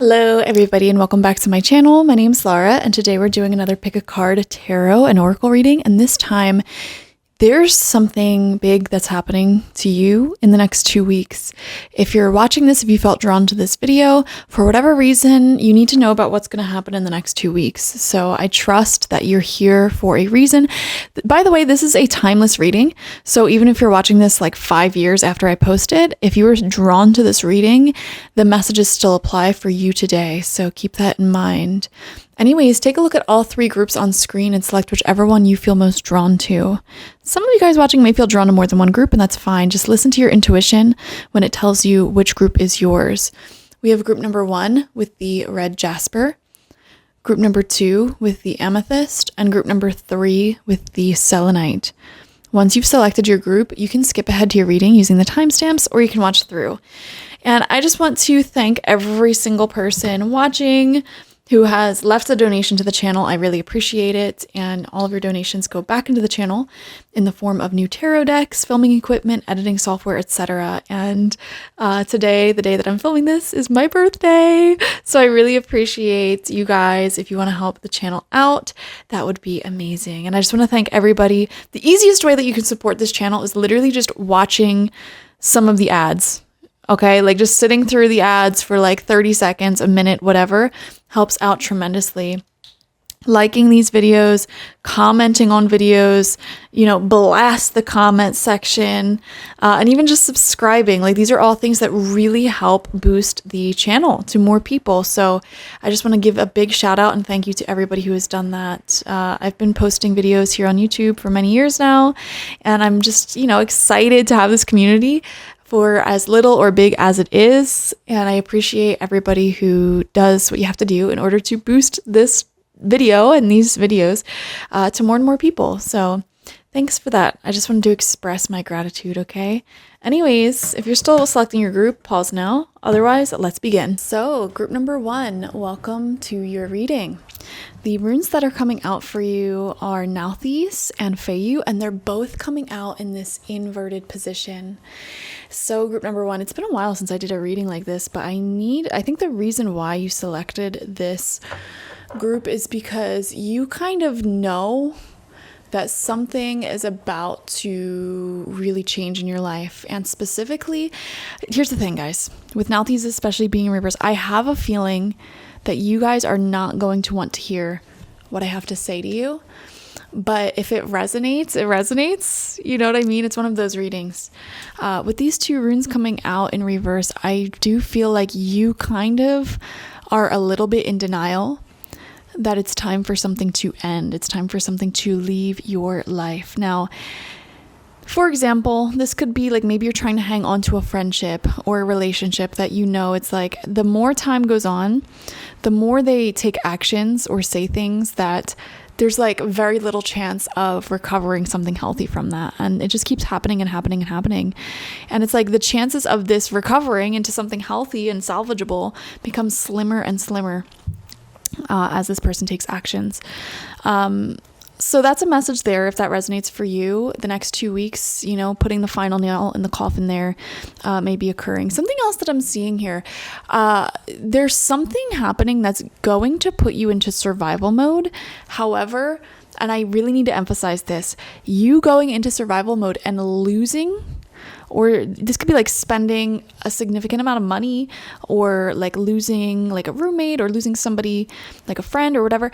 Hello everybody and welcome back to my channel. My name's Laura and today we're doing another pick a card tarot and oracle reading, and this time there's something big that's happening to you in the next 2 weeks. If you're watching this, if you felt drawn to this video, for whatever reason, you need to know about what's going to happen in the next 2 weeks. So I trust that you're here for a reason. By the way, this is a timeless reading. So even if you're watching this like 5 years after I posted, if you were drawn to this reading, the messages still apply for you today. So keep that in mind. Anyways, take a look at all 3 groups on screen and select whichever one you feel most drawn to. Some of you guys watching may feel drawn to more than one group, and that's fine. Just listen to your intuition when it tells you which group is yours. We have group number 1 with the red Jasper, group number 2 with the Amethyst, and group number 3 with the Selenite. Once you've selected your group, you can skip ahead to your reading using the timestamps, or you can watch through. And I just want to thank every single person watching who has left a donation to the channel. I really appreciate it, and all of your donations go back into the channel in the form of new tarot decks, filming equipment, editing software, etc. And today, the day that I'm filming this, is my birthday, so I really appreciate you guys. If you want to help the channel out, that would be amazing. And I just want to thank everybody. The easiest way that you can support this channel is literally just watching some of the ads. Okay, like just sitting through the ads for like 30 seconds, a minute, whatever, helps out tremendously. Liking these videos, commenting on videos, blast the comment section, and even just subscribing. Like, these are all things that really help boost the channel to more people. So I just want to give a big shout out and thank you to everybody who has done that. I've been posting videos here on YouTube for many years now, and I'm just, excited to have this community for as little or big as it is. And I appreciate everybody who does what you have to do in order to boost this video and these videos to more and more people. So thanks for that. I just wanted to express my gratitude, okay? Anyways, if you're still selecting your group, pause now. Otherwise, let's begin. So group number 1, welcome to your reading. The runes that are coming out for you are Amethyst and Feyu, and they're both coming out in this inverted position. So group number 1, it's been a while since I did a reading like this, but I think the reason why you selected this group is because you kind of know that something is about to really change in your life. And specifically, here's the thing, guys, with Amethyst especially being in reverse, I have a feeling that you guys are not going to want to hear what I have to say to you. But if it resonates, it resonates. You know what I mean? It's one of those readings. With these 2 runes coming out in reverse, I do feel like you kind of are a little bit in denial that it's time for something to end. It's time for something to leave your life. Now, for example, this could be like maybe you're trying to hang on to a friendship or a relationship that it's like the more time goes on, the more they take actions or say things that there's like very little chance of recovering something healthy from that. And it just keeps happening and happening and happening. And it's like the chances of this recovering into something healthy and salvageable becomes slimmer and slimmer as this person takes actions. So that's a message there if that resonates for you. The next 2 weeks, putting the final nail in the coffin there may be occurring. Something else that I'm seeing here, there's something happening that's going to put you into survival mode. However, and I really need to emphasize this, you going into survival mode and losing, or this could be like spending a significant amount of money, or like losing like a roommate, or losing somebody like a friend or whatever.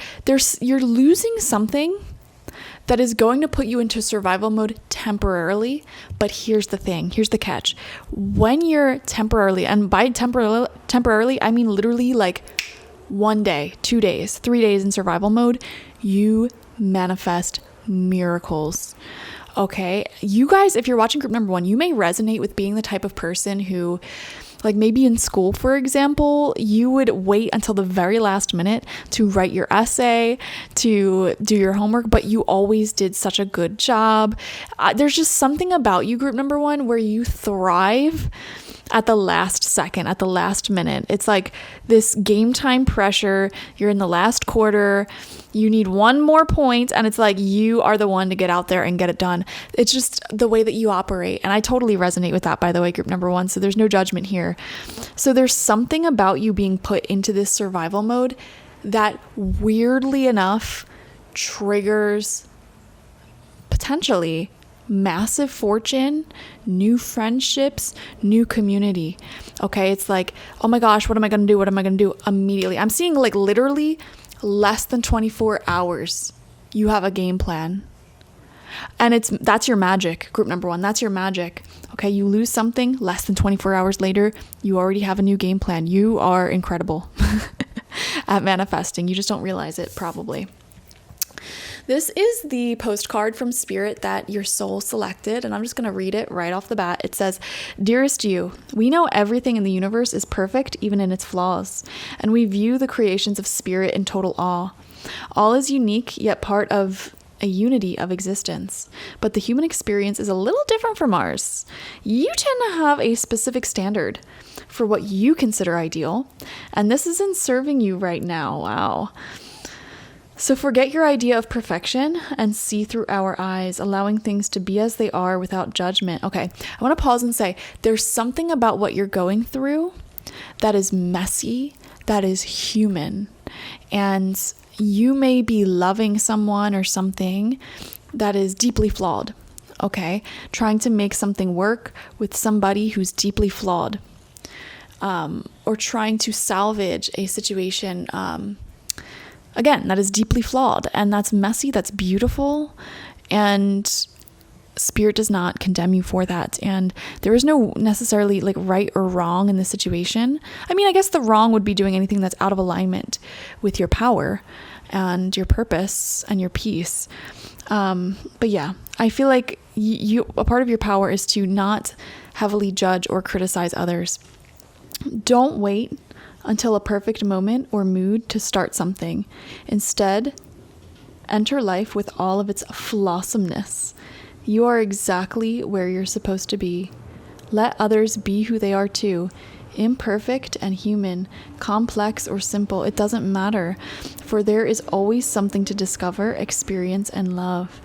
You're losing something that is going to put you into survival mode temporarily. But here's the thing, here's the catch. When you're temporarily, and by temporarily, I mean literally like 1 day, 2 days, 3 days in survival mode, you manifest miracles. Okay, you guys, if you're watching group number 1, you may resonate with being the type of person who, like maybe in school, for example, you would wait until the very last minute to write your essay, to do your homework, but you always did such a good job. There's just something about you, group number 1, where you thrive at the last second, at the last minute. It's like this game time pressure. You're in the last quarter. You need one more point, and it's like you are the one to get out there and get it done. It's just the way that you operate. And I totally resonate with that, by the way, group number 1. So there's no judgment here. together. So there's something about you being put into this survival mode that weirdly enough triggers potentially massive fortune, new friendships, new community. Okay, it's like, oh my gosh, what am I gonna do? What am I gonna do immediately? I'm seeing like literally less than 24 hours. You have a game plan. And that's your magic. Group number 1, that's your magic. Okay, you lose something, less than 24 hours later, you already have a new game plan. You are incredible at manifesting. You just don't realize it, probably. This is the postcard from Spirit that your soul selected, and I'm just going to read it right off the bat. It says, "Dearest you, we know everything in the universe is perfect, even in its flaws, and we view the creations of Spirit in total awe. All is unique, yet part of a unity of existence. But the human experience is a little different from ours. You tend to have a specific standard for what you consider ideal, and this isn't serving you right now." Wow. "So forget your idea of perfection and see through our eyes, allowing things to be as they are without judgment." Okay, I want to pause and say there's something about what you're going through that is messy, that is human. And you may be loving someone or something that is deeply flawed, okay? Trying to make something work with somebody who's deeply flawed, or trying to salvage a situation, again, that is deeply flawed, and that's messy, that's beautiful, and Spirit does not condemn you for that. And there is no necessarily like right or wrong in this situation. I mean, I guess the wrong would be doing anything that's out of alignment with your power and your purpose and your peace. But yeah, I feel like a part of your power is to not heavily judge or criticize others. Don't wait until a perfect moment or mood to start something. Instead, enter life with all of its flawsomeness. You are exactly where you're supposed to be. Let others be who they are too. Imperfect and human, complex or simple, it doesn't matter, for there is always something to discover, experience, and love.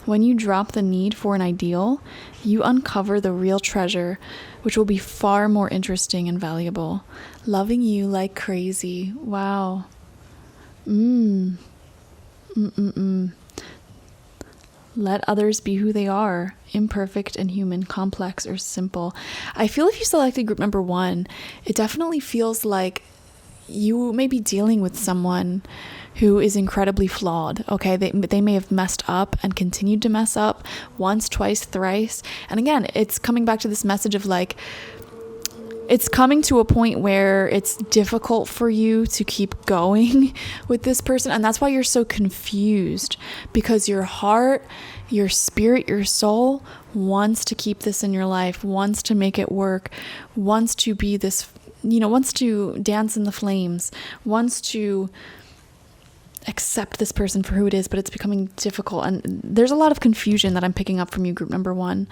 When you drop the need for an ideal, you uncover the real treasure, which will be far more interesting and valuable. Loving you like crazy. Wow. Let others be who they are, imperfect and human, complex or simple. I feel if you selected group number 1, it definitely feels like you may be dealing with someone who is incredibly flawed. Okay, they may have messed up and continued to mess up once, twice, thrice. And again, it's coming back to this message of like, it's coming to a point where it's difficult for you to keep going with this person. And that's why you're so confused, because your heart, your spirit, your soul wants to keep this in your life, wants to make it work, wants to be this, wants to dance in the flames, wants to accept this person for who it is, but it's becoming difficult. And there's a lot of confusion that I'm picking up from you, group number 1.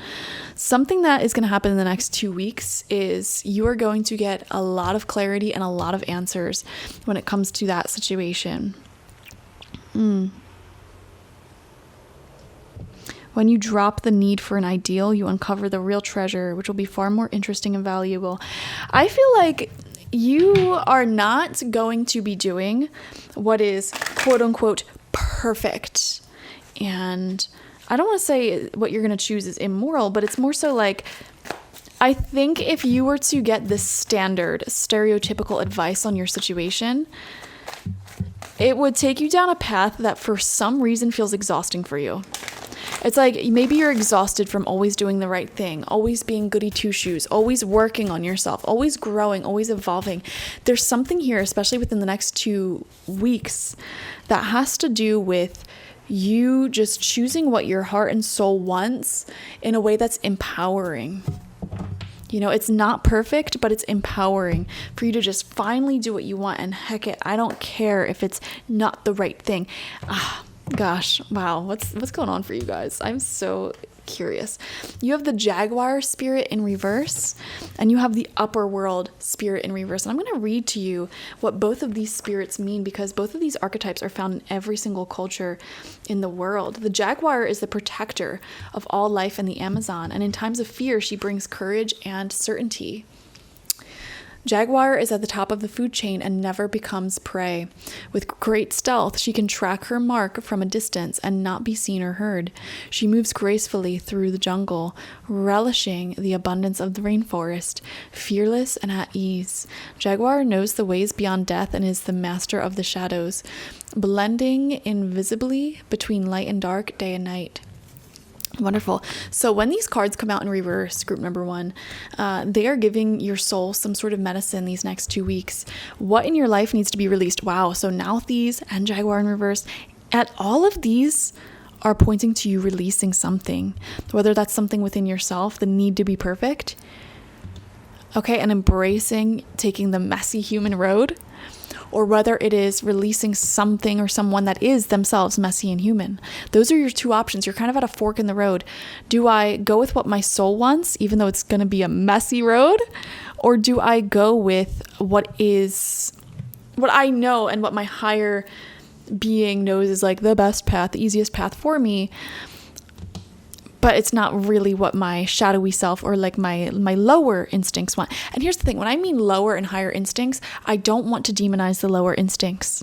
Something that is going to happen in the next 2 weeks is you are going to get a lot of clarity and a lot of answers when it comes to that situation. When you drop the need for an ideal, you uncover the real treasure, which will be far more interesting and valuable. I feel like you are not going to be doing what is quote unquote perfect. And I don't want to say what you're going to choose is immoral, but it's more so like, I think if you were to get this standard stereotypical advice on your situation, it would take you down a path that for some reason feels exhausting for you. It's like maybe you're exhausted from always doing the right thing, always being goody two-shoes, always working on yourself, always growing, always evolving. There's something here, especially within the next 2 weeks, that has to do with you just choosing what your heart and soul wants in a way that's empowering. It's not perfect, but it's empowering for you to just finally do what you want. And heck it, I don't care if it's not the right thing. Gosh, wow, what's going on for you guys? I'm so curious. You have the Jaguar spirit in reverse, and you have the upper world spirit in reverse. And I'm going to read to you what both of these spirits mean, because both of these archetypes are found in every single culture in the world. The Jaguar is the protector of all life in the Amazon, and in times of fear, she brings courage and certainty. Jaguar is at the top of the food chain and never becomes prey. With great stealth, she can track her mark from a distance and not be seen or heard. She moves gracefully through the jungle, relishing the abundance of the rainforest, fearless and at ease. Jaguar knows the ways beyond death and is the master of the shadows, blending invisibly between light and dark, day and night. Wonderful. So when these cards come out in reverse, group number 1, they are giving your soul some sort of medicine these next 2 weeks. What in your life needs to be released? Wow. So now these and Jaguar in reverse, and all of these are pointing to you releasing something, whether that's something within yourself, the need to be perfect, okay, and embracing taking the messy human road, or whether it is releasing something or someone that is themselves messy and human. Those are your 2 options. You're kind of at a fork in the road. Do I go with what my soul wants, even though it's going to be a messy road? Or do I go with what I know and what my higher being knows is like the best path, the easiest path for me, but it's not really what my shadowy self or like my lower instincts want. And here's the thing, when I mean lower and higher instincts, I don't want to demonize the lower instincts.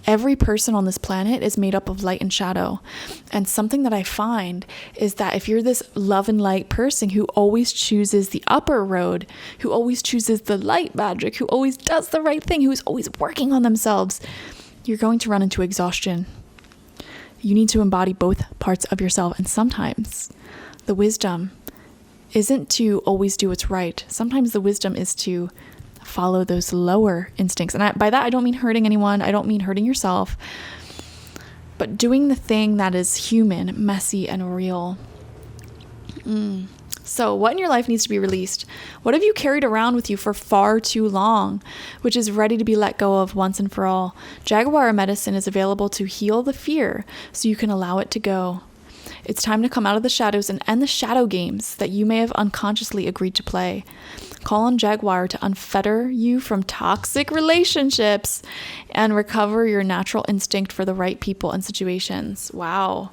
Every person on this planet is made up of light and shadow. And something that I find is that if you're this love and light person who always chooses the upper road, who always chooses the light magic, who always does the right thing, who's always working on themselves, you're going to run into exhaustion. You need to embody both parts of yourself. And sometimes the wisdom isn't to always do what's right. Sometimes the wisdom is to follow those lower instincts. And by that, I don't mean hurting anyone. I don't mean hurting yourself, but doing the thing that is human, messy, and real. So what in your life needs to be released? What have you carried around with you for far too long, which is ready to be let go of once and for all? Jaguar medicine is available to heal the fear so you can allow it to go. It's time to come out of the shadows and end the shadow games that you may have unconsciously agreed to play. Call on Jaguar to unfetter you from toxic relationships and recover your natural instinct for the right people and situations. Wow.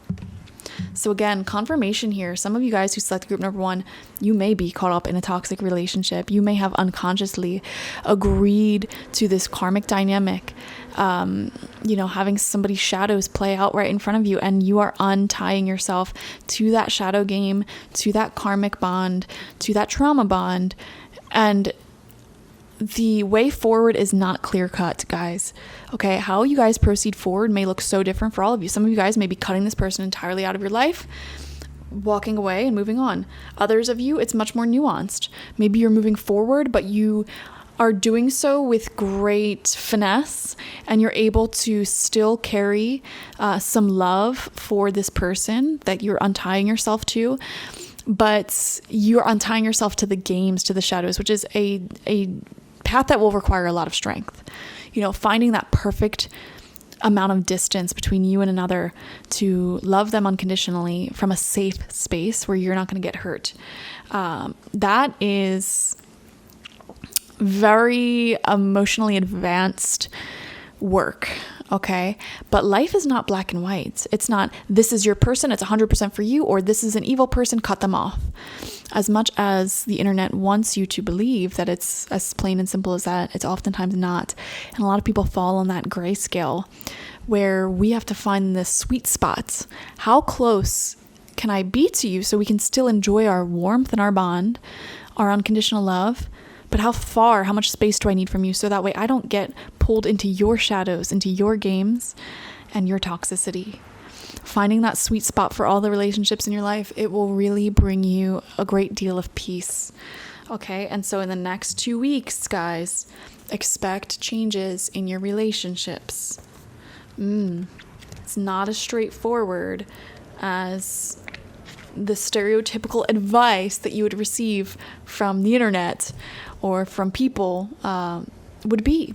So again, confirmation here. Some of you guys who select group number 1, you may be caught up in a toxic relationship. You may have unconsciously agreed to this karmic dynamic, having somebody's shadows play out right in front of you, and you are untying yourself to that shadow game, to that karmic bond, to that trauma bond. And the way forward is not clear cut, guys. Okay, how you guys proceed forward may look so different for all of you. Some of you guys may be cutting this person entirely out of your life, walking away and moving on. Others of you, it's much more nuanced. Maybe you're moving forward, but you are doing so with great finesse, and you're able to still carry some love for this person that you're untying yourself to, but you're untying yourself to the games, to the shadows, which is a path that will require a lot of strength. Finding that perfect amount of distance between you and another to love them unconditionally from a safe space where you're not going to get hurt. That is very emotionally advanced work. Okay. But life is not black and white. It's not, this is your person, it's 100% for you, or this is an evil person, cut them off. As much as the internet wants you to believe that it's as plain and simple as that, it's oftentimes not. And a lot of people fall on that gray scale where we have to find the sweet spots. How close can I be to you so we can still enjoy our warmth and our bond, our unconditional love? But how much space do I need from you so that way I don't get pulled into your shadows, into your games and your toxicity? Finding that sweet spot for all the relationships in your life, it will really bring you a great deal of peace. Okay, and so in the next 2 weeks, guys, expect changes in your relationships. It's not as straightforward as the stereotypical advice that you would receive from the internet or from people would be.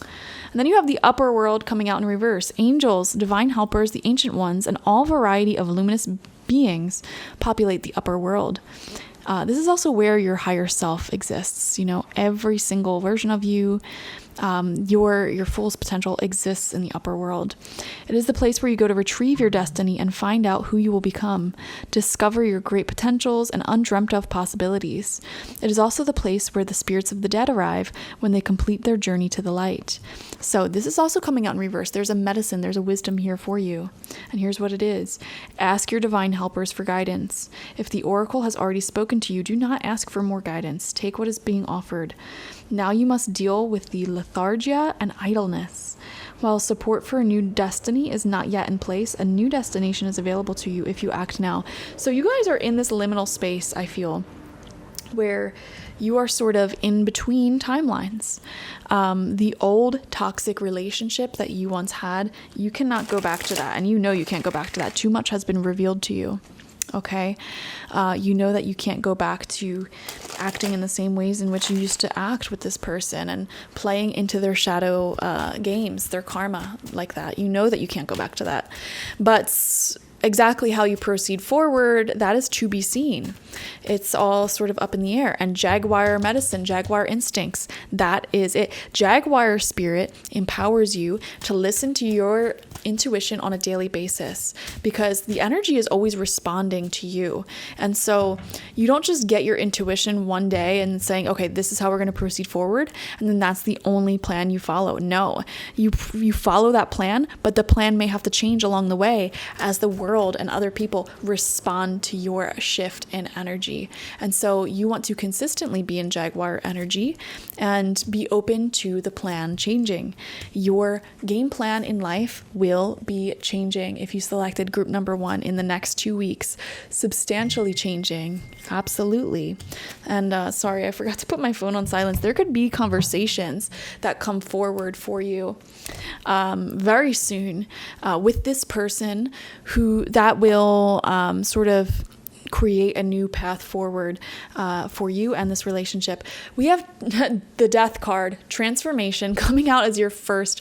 And then you have the upper world coming out in reverse. Angels, divine helpers, the ancient ones, and all variety of luminous beings populate the upper world. This is also where your higher self exists. Every single version of you, Your fullest potential exists in the upper world. It is the place where you go to retrieve your destiny and find out who you will become, discover your great potentials and undreamt of possibilities. It is also the place where the spirits of the dead arrive when they complete their journey to the light. So this is also coming out in reverse. There's a medicine, there's a wisdom here for you. And here's what it is. Ask your divine helpers for guidance. If the oracle has already spoken to you, do not ask for more guidance. Take what is being offered. Now you must deal with the lethargia and idleness. While support for a new destiny is not yet in place, a new destination is available to you if you act now. So you guys are in this liminal space, I feel, where you are sort of in between timelines. The old toxic relationship that you once had, you cannot go back to that. And you know you can't go back to that. Too much has been revealed to you. Okay. You know that you can't go back to acting in the same ways in which you used to act with this person and playing into their shadow games, their karma like that. You know that you can't go back to that. But exactly how you proceed forward, that is to be seen. It's all sort of up in the air. And Jaguar medicine, Jaguar instincts, that is it. Jaguar spirit empowers you to listen to your intuition on a daily basis because the energy is always responding to you. And so you don't just get your intuition one day and saying, okay, this is how we're going to proceed forward. And then that's the only plan you follow. No, you follow that plan, but the plan may have to change along the way as the world and other people respond to your shift in energy. And so you want to consistently be in Jaguar energy and be open to the plan changing. Your game plan in life will be changing if you selected group number 1 in the next 2 weeks, substantially changing. Absolutely. And sorry, I forgot to put my phone on silence. There could be conversations that come forward for you very soon with this person who that will sort of create a new path forward for you and this relationship. We have the Death card, transformation, coming out as your first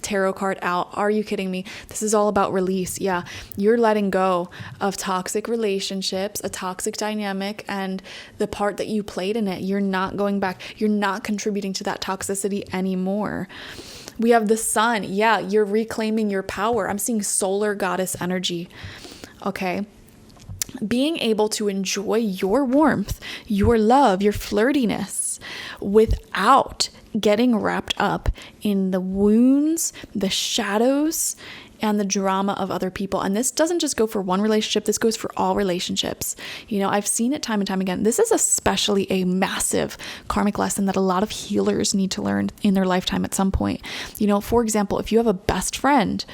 tarot card out. Are you kidding me? This is all about release. Yeah, you're letting go of toxic relationships, a toxic dynamic, and the part that you played in it. You're not going back. You're not contributing to that toxicity anymore. We have the sun. Yeah, you're reclaiming your power. I'm seeing solar goddess energy. Okay. Being able to enjoy your warmth, your love, your flirtiness without getting wrapped up in the wounds, the shadows, and the drama of other people. And this doesn't just go for one relationship, this goes for all relationships. You know, I've seen it time and time again. This is especially a massive karmic lesson that a lot of healers need to learn in their lifetime at some point. You know, for example, if you have a best friend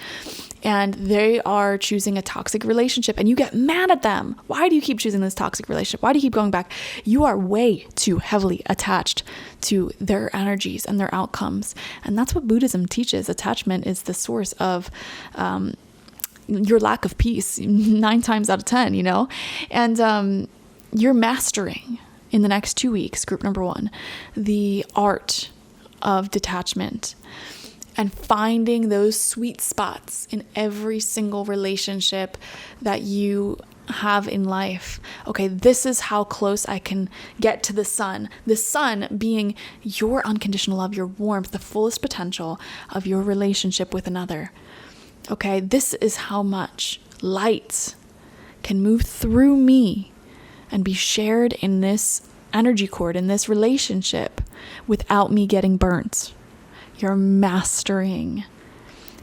and they are choosing a toxic relationship and you get mad at them, why do you keep choosing this toxic relationship? Why do you keep going back? You are way too heavily attached to their energies and their outcomes. And that's what Buddhism teaches. Attachment is the source of your lack of peace 9 times out of 10, you know? And you're mastering in the next 2 weeks, group number 1, the art of detachment and finding those sweet spots in every single relationship that you have in life. Okay, this is how close I can get to the sun. The sun being your unconditional love, your warmth, the fullest potential of your relationship with another. Okay, this is how much light can move through me and be shared in this energy cord, in this relationship, without me getting burnt. You're mastering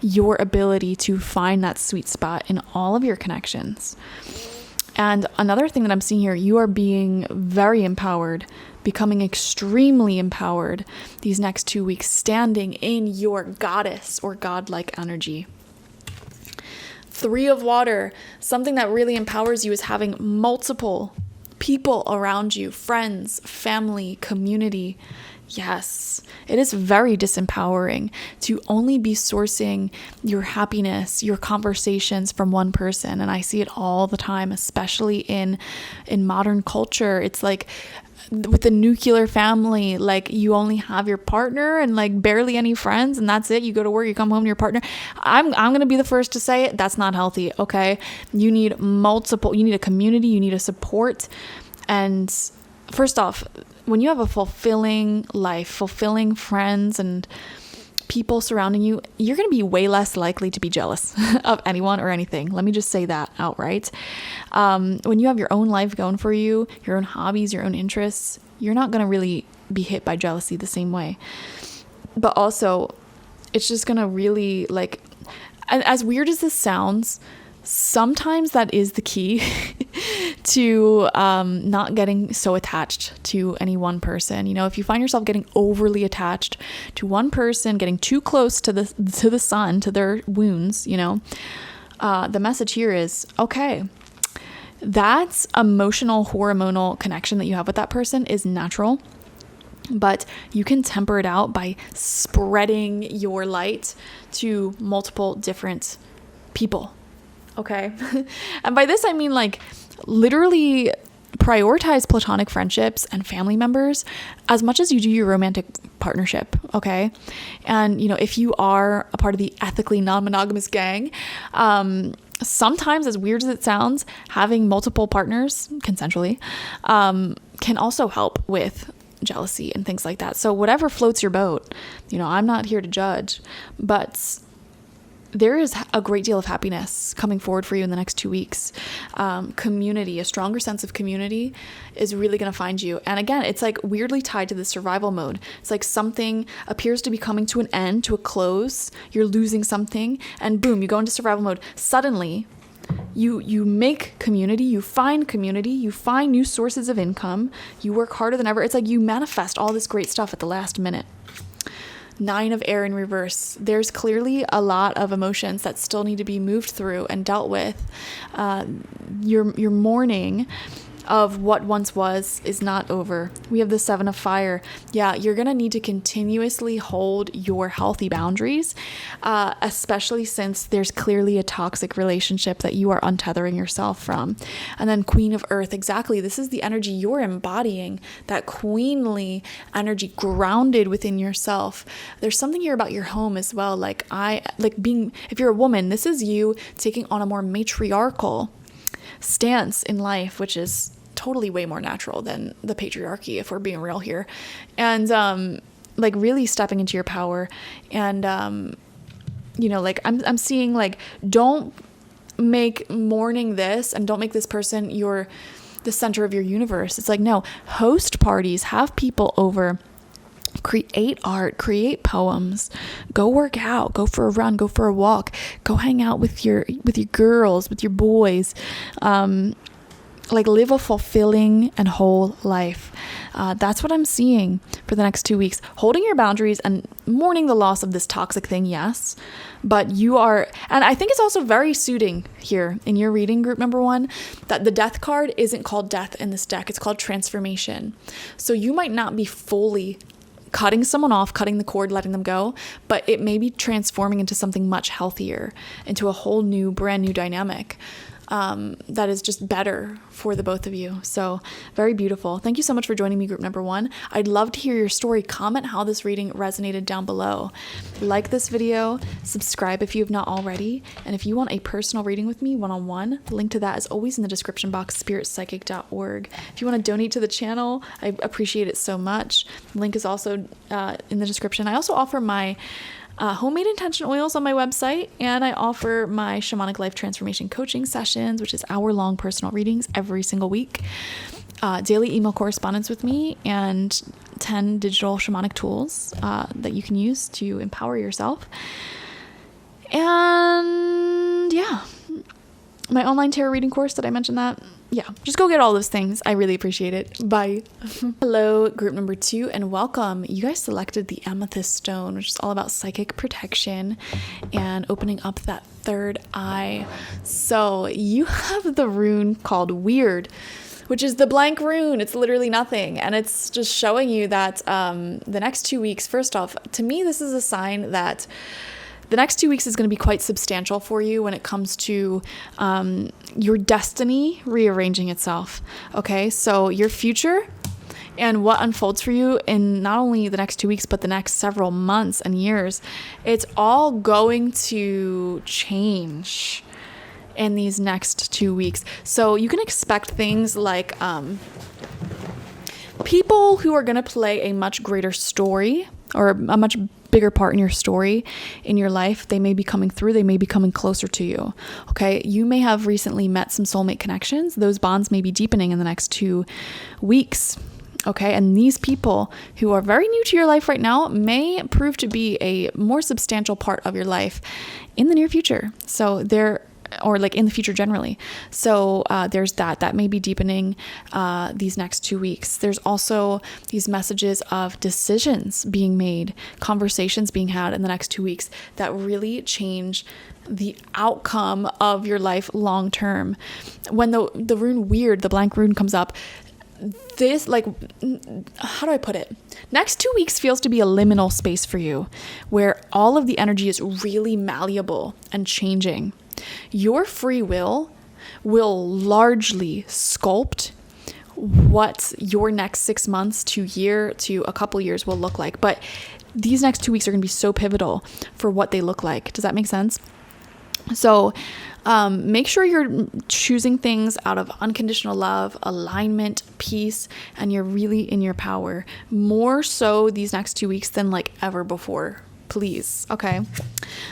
your ability to find that sweet spot in all of your connections. And another thing that I'm seeing here, you are being very empowered, becoming extremely empowered these next 2 weeks, standing in your goddess or godlike energy. 3 of water, something that really empowers you is having multiple people around you, friends, family, community. Yes, it is very disempowering to only be sourcing your happiness, your conversations from one person. And I see it all the time, especially in modern culture. It's like with the nuclear family, like you only have your partner and like barely any friends, and that's it. You go to work, you come home to your partner. I'm going to be the first to say it. That's not healthy. Okay. You need multiple, you need a community, you need a support. And first off, when you have a fulfilling life, fulfilling friends and people surrounding you, you're going to be way less likely to be jealous of anyone or anything. Let me just say that outright. When you have your own life going for you, your own hobbies, your own interests, you're not going to really be hit by jealousy the same way. But also, it's just going to really, like, as weird as this sounds, sometimes that is the key to not getting so attached to any one person. You know, if you find yourself getting overly attached to one person, getting too close to the sun, to their wounds, you know, the message here is, okay, that emotional, hormonal connection that you have with that person is natural, but you can temper it out by spreading your light to multiple different people. Okay. And by this, I mean, like, literally prioritize platonic friendships and family members as much as you do your romantic partnership. Okay. And, you know, if you are a part of the ethically non-monogamous gang, sometimes, as weird as it sounds, having multiple partners consensually can also help with jealousy and things like that. So whatever floats your boat, you know, I'm not here to judge, but there is a great deal of happiness coming forward for you in the next 2 weeks. Community, a stronger sense of community is really going to find you. And again, it's like weirdly tied to the survival mode. It's like something appears to be coming to an end, to a close. You're losing something, and boom, you go into survival mode. Suddenly, you make community, you find new sources of income, you work harder than ever. It's like you manifest all this great stuff at the last minute. 9 of air in reverse. There's clearly a lot of emotions that still need to be moved through and dealt with. Your mourning of what once was is not over. We have the 7 of fire. Yeah, you're going to need to continuously hold your healthy boundaries, especially since there's clearly a toxic relationship that you are untethering yourself from. And then Queen of Earth, exactly. This is the energy you're embodying, that queenly energy grounded within yourself. There's something here about your home as well. If you're a woman, this is you taking on a more matriarchal stance in life, which is totally way more natural than the patriarchy, if we're being real here. And like really stepping into your power. And you know, like I'm seeing, like, don't make mourning this, and don't make this person the center of your universe. It's like, no, host parties, have people over, create art, create poems, go work out, go for a run, go for a walk, go hang out with your girls, with your boys. Like, live a fulfilling and whole life. That's what I'm seeing for the next 2 weeks. Holding your boundaries and mourning the loss of this toxic thing, yes. But you are, and I think it's also very suiting here in your reading, group number 1, that the death card isn't called death in this deck. It's called transformation. So you might not be fully cutting someone off, cutting the cord, letting them go, but it may be transforming into something much healthier, into a whole new, brand new dynamic. That is just better for the both of you. So very beautiful. Thank you so much for joining me, group number 1. I'd love to hear your story. Comment how this reading resonated down below. Like this video, subscribe if you have not already. And if you want a personal reading with me one-on-one, the link to that is always in the description box, spiritpsychic.org. If you want to donate to the channel, I appreciate it so much. The link is also in the description. I also offer my homemade intention oils on my website, and I offer my Shamanic Life Transformation coaching sessions, which is hour-long personal readings every single week, daily email correspondence with me, and 10 digital shamanic tools that you can use to empower yourself. And yeah, my online tarot reading course, did I mention that? Yeah, just go get all those things. I really appreciate it. Bye. Hello, group number 2, and welcome. You guys selected the Amethyst stone, which is all about psychic protection and opening up that third eye. So you have the rune called Weird, which is the blank rune. It's literally nothing. And it's just showing you that the next 2 weeks, first off, to me, this is a sign that the next 2 weeks is going to be quite substantial for you when it comes to your destiny rearranging itself. Okay, so your future and what unfolds for you in not only the next 2 weeks, but the next several months and years, it's all going to change in these next 2 weeks. So you can expect things like people who are going to play a much greater story, or a much bigger part in your story, in your life. They may be coming through. They may be coming closer to you. Okay. You may have recently met some soulmate connections. Those bonds may be deepening in the next 2 weeks. Okay. And these people who are very new to your life right now may prove to be a more substantial part of your life in the near future. So or like in the future generally. So there's that may be deepening these next 2 weeks. There's also these messages of decisions being made, conversations being had in the next 2 weeks that really change the outcome of your life long term. When the rune weird, the blank rune comes up, this, like, how do I put it? Next 2 weeks feels to be a liminal space for you where all of the energy is really malleable and changing. Your free will largely sculpt what your next 6 months to year to a couple years will look like. But these next 2 weeks are going to be so pivotal for what they look like. Does that make sense? So make sure you're choosing things out of unconditional love, alignment, peace, and you're really in your power. More so these next 2 weeks than like ever before. Please. Okay.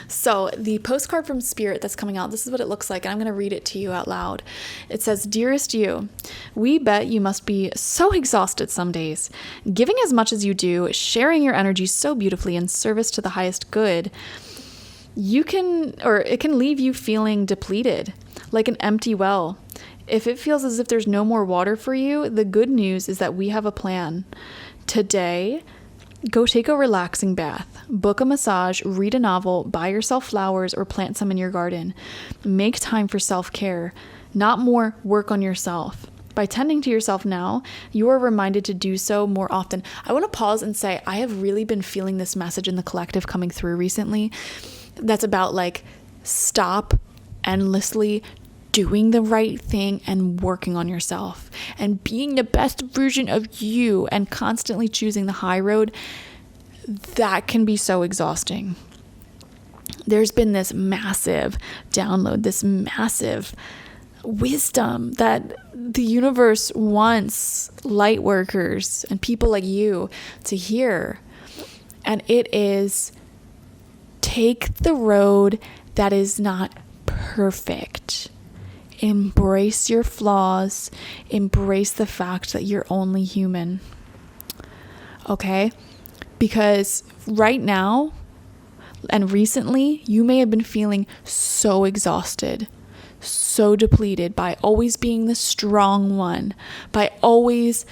So the postcard from Spirit that's coming out, this is what it looks like. And I'm going to read it to you out loud. It says, "Dearest you, we bet you must be so exhausted some days. Giving as much as you do, sharing your energy so beautifully in service to the highest good, it can leave you feeling depleted, like an empty well. If it feels as if there's no more water for you, the good news is that we have a plan. Today, go take a relaxing bath, book a massage, read a novel, buy yourself flowers, or plant some in your garden. Make time for self-care, not more work on yourself. By tending to yourself now, you are reminded to do so more often." I want to pause and say, I have really been feeling this message in the collective coming through recently. That's about like, stop endlessly doing the right thing and working on yourself and being the best version of you and constantly choosing the high road. That can be so exhausting. There's been this massive download, this massive wisdom that the universe wants light workers and people like you to hear. And it is, take the road that is not perfect. Embrace your flaws. Embrace the fact that you're only human. Okay? Because right now and recently, you may have been feeling so exhausted, so depleted by always being the strong one, by always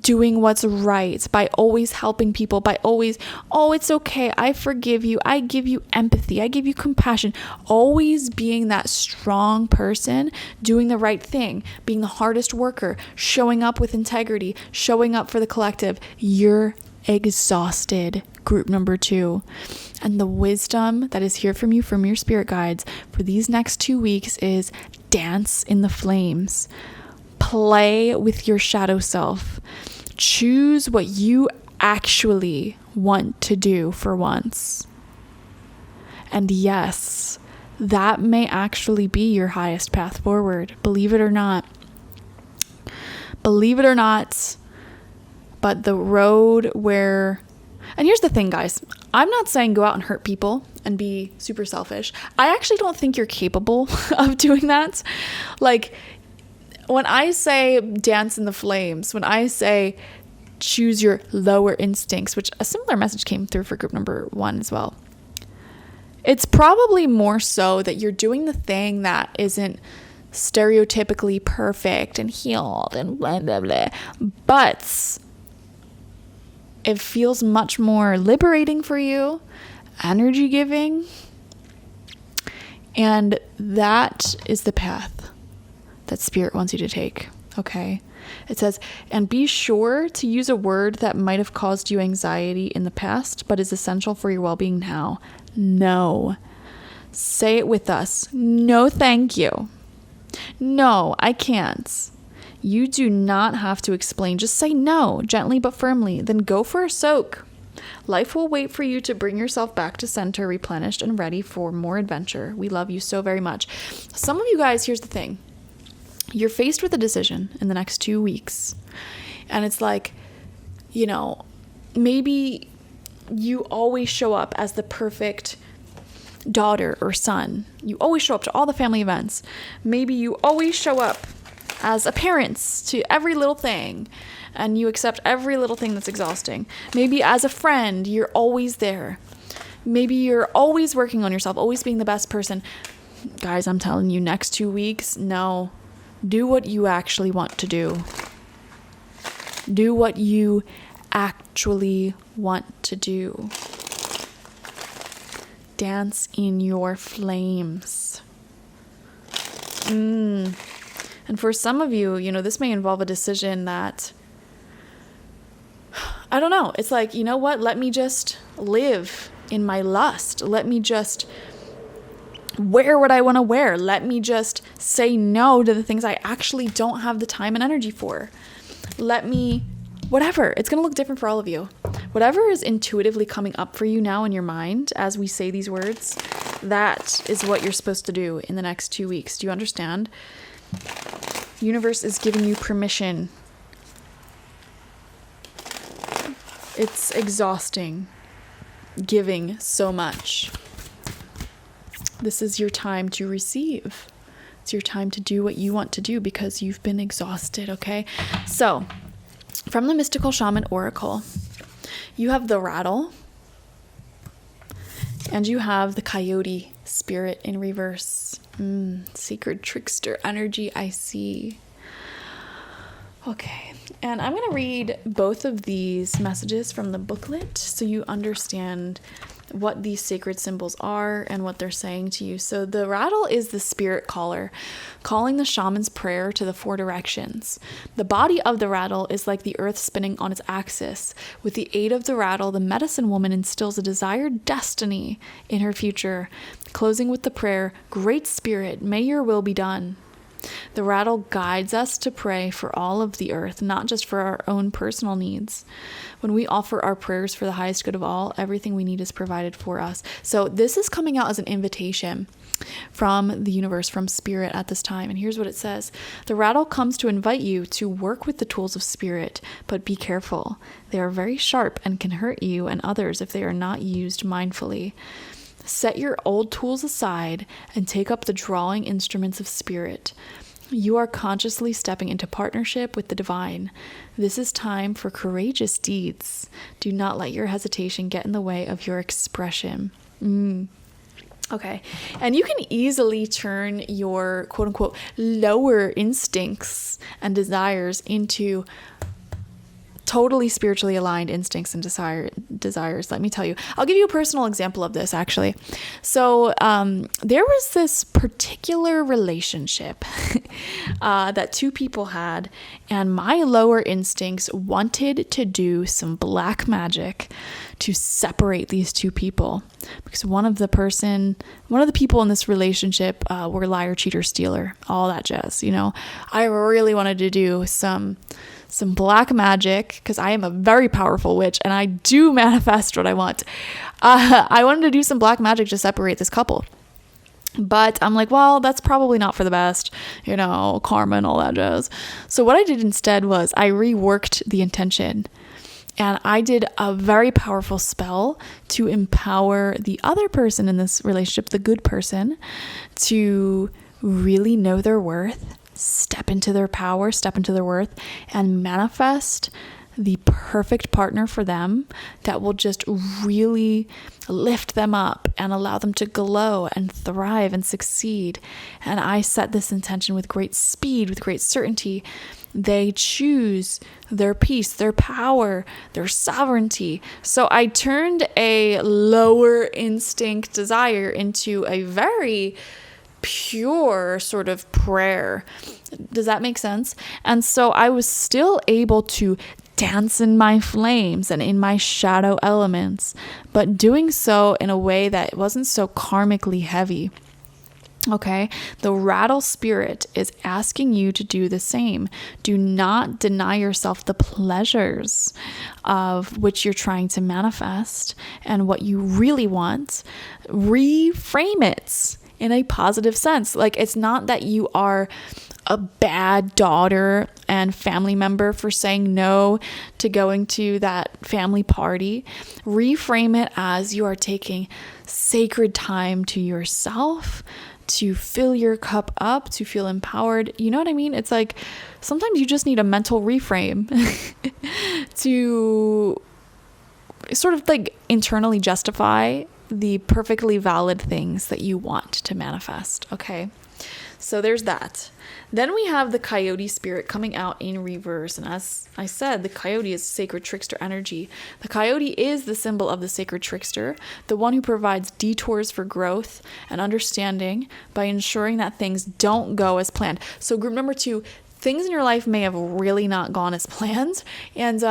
doing what's right, by always helping people, by always, oh, it's okay, I forgive you, I give you empathy, I give you compassion, always being that strong person, doing the right thing, being the hardest worker, showing up with integrity, showing up for the collective. You're exhausted, group number 2. And the wisdom that is here from you, from your spirit guides for these next 2 weeks is dance in the flames. Play with your shadow self. Choose what you actually want to do for once. And yes, that may actually be your highest path forward. Believe it or not. Believe it or not. But the road where... And here's the thing, guys. I'm not saying go out and hurt people and be super selfish. I actually don't think you're capable of doing that. Like, when I say dance in the flames, when I say choose your lower instincts, which a similar message came through for group number 1 as well, it's probably more so that you're doing the thing that isn't stereotypically perfect and healed and blah, blah, blah. But it feels much more liberating for you, energy giving, and that is the path that Spirit wants you to take. Okay. It says, and be sure to use a word that might have caused you anxiety in the past, but is essential for your well-being now. No. Say it with us. No, thank you. No, I can't. You do not have to explain. Just say no, gently but firmly. Then go for a soak. Life will wait for you to bring yourself back to center, replenished and ready for more adventure. We love you so very much. Some of you guys, here's the thing. You're faced with a decision in the next 2 weeks. And it's like, maybe you always show up as the perfect daughter or son. You always show up to all the family events. Maybe you always show up as a parent to every little thing, and you accept every little thing that's exhausting. Maybe as a friend, you're always there. Maybe you're always working on yourself, always being the best person. Guys, I'm telling you, next 2 weeks, no. Do what you actually want to do. Do what you actually want to do. Dance in your flames. And for some of you, this may involve a decision that, I don't know. It's like, you know what? Let me just live in my lust. Let me just wear what I want to wear. Let me just say no to the things I actually don't have the time and energy for. Whatever. It's going to look different for all of you. Whatever is intuitively coming up for you now in your mind as we say these words, that is what you're supposed to do in the next 2 weeks. Do you understand? The universe is giving you permission. It's exhausting giving so much. This is your time to receive. It's your time to do what you want to do because you've been exhausted, okay? So, from the Mystical Shaman Oracle, you have the rattle, and you have the coyote spirit in reverse. Secret trickster energy, I see. Okay, and I'm going to read both of these messages from the booklet so you understand what these sacred symbols are and what they're saying to you. So the rattle is the spirit caller, calling the shaman's prayer to the 4 directions. The body of the rattle is like the earth spinning on its axis. With the aid of the rattle, the medicine woman instills a desired destiny in her future, closing with the prayer, "Great Spirit, may your will be done." The rattle guides us to pray for all of the earth, not just for our own personal needs. When we offer our prayers for the highest good of all, everything we need is provided for us. So this is coming out as an invitation from the universe, from spirit at this time. And here's what it says. The rattle comes to invite you to work with the tools of spirit, but be careful. They are very sharp and can hurt you and others if they are not used mindfully. Set your old tools aside and take up the drawing instruments of spirit. You are consciously stepping into partnership with the divine. This is time for courageous deeds. Do not let your hesitation get in the way of your expression. Okay. And you can easily turn your quote unquote lower instincts and desires into totally spiritually aligned instincts and desires. Let me tell you. I'll give you a personal example of this, actually. So there was this particular relationship that 2 people had, and my lower instincts wanted to do some black magic to separate these 2 people, because one of the people in this relationship were liar, cheater, stealer, all that jazz. I really wanted to do some black magic because I am a very powerful witch and I do manifest what I want. I wanted to do some black magic to separate this couple. But I'm like, well, that's probably not for the best, karma and all that jazz. So what I did instead was I reworked the intention. And I did a very powerful spell to empower the other person in this relationship, the good person, to really know their worth, step into their power, step into their worth, and manifest the perfect partner for them that will just really lift them up and allow them to glow and thrive and succeed. And I set this intention with great speed, with great certainty. They choose their peace, their power, their sovereignty. So I turned a lower instinct desire into a very pure sort of prayer. Does that make sense? And so I was still able to dance in my flames and in my shadow elements, but doing so in a way that wasn't so karmically heavy. Okay, the rattle spirit is asking you to do the same. Do not deny yourself the pleasures of which you're trying to manifest and what you really want. Reframe it in a positive sense. Like, it's not that you are a bad daughter and family member for saying no to going to that family party. Reframe it as you are taking sacred time to yourself, to fill your cup up, to feel empowered. You know what I mean? It's like sometimes you just need a mental reframe to sort of like internally justify the perfectly valid things that you want to manifest. Okay. So there's that. Then we have the coyote spirit coming out in reverse. And as I said, the coyote is sacred trickster energy. The coyote is the symbol of the sacred trickster, the one who provides detours for growth and understanding by ensuring that things don't go as planned. So group number 2, things in your life may have really not gone as planned and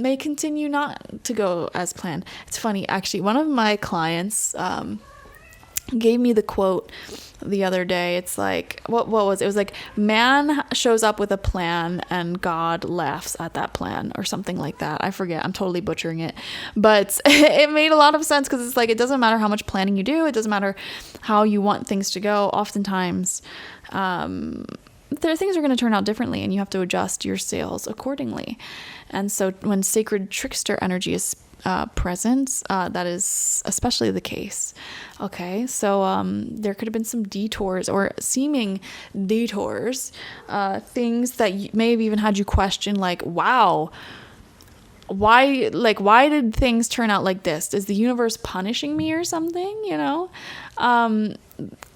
may continue not to go as planned. It's funny, actually, one of my clients gave me the quote the other day. It's like, what was it? It was like, man shows up with a plan and God laughs at that plan, or something like that. I forget. I'm totally butchering it. But it made a lot of sense, because it's like, it doesn't matter how much planning you do. It doesn't matter how you want things to go. Oftentimes, things are going to turn out differently, and you have to adjust your sails accordingly. And so when sacred trickster energy is present, that is especially the case. Okay, so there could have been some detours, or seeming detours, things that may have even had you question, like, wow, why did things turn out like this? Is the universe punishing me or something? You know,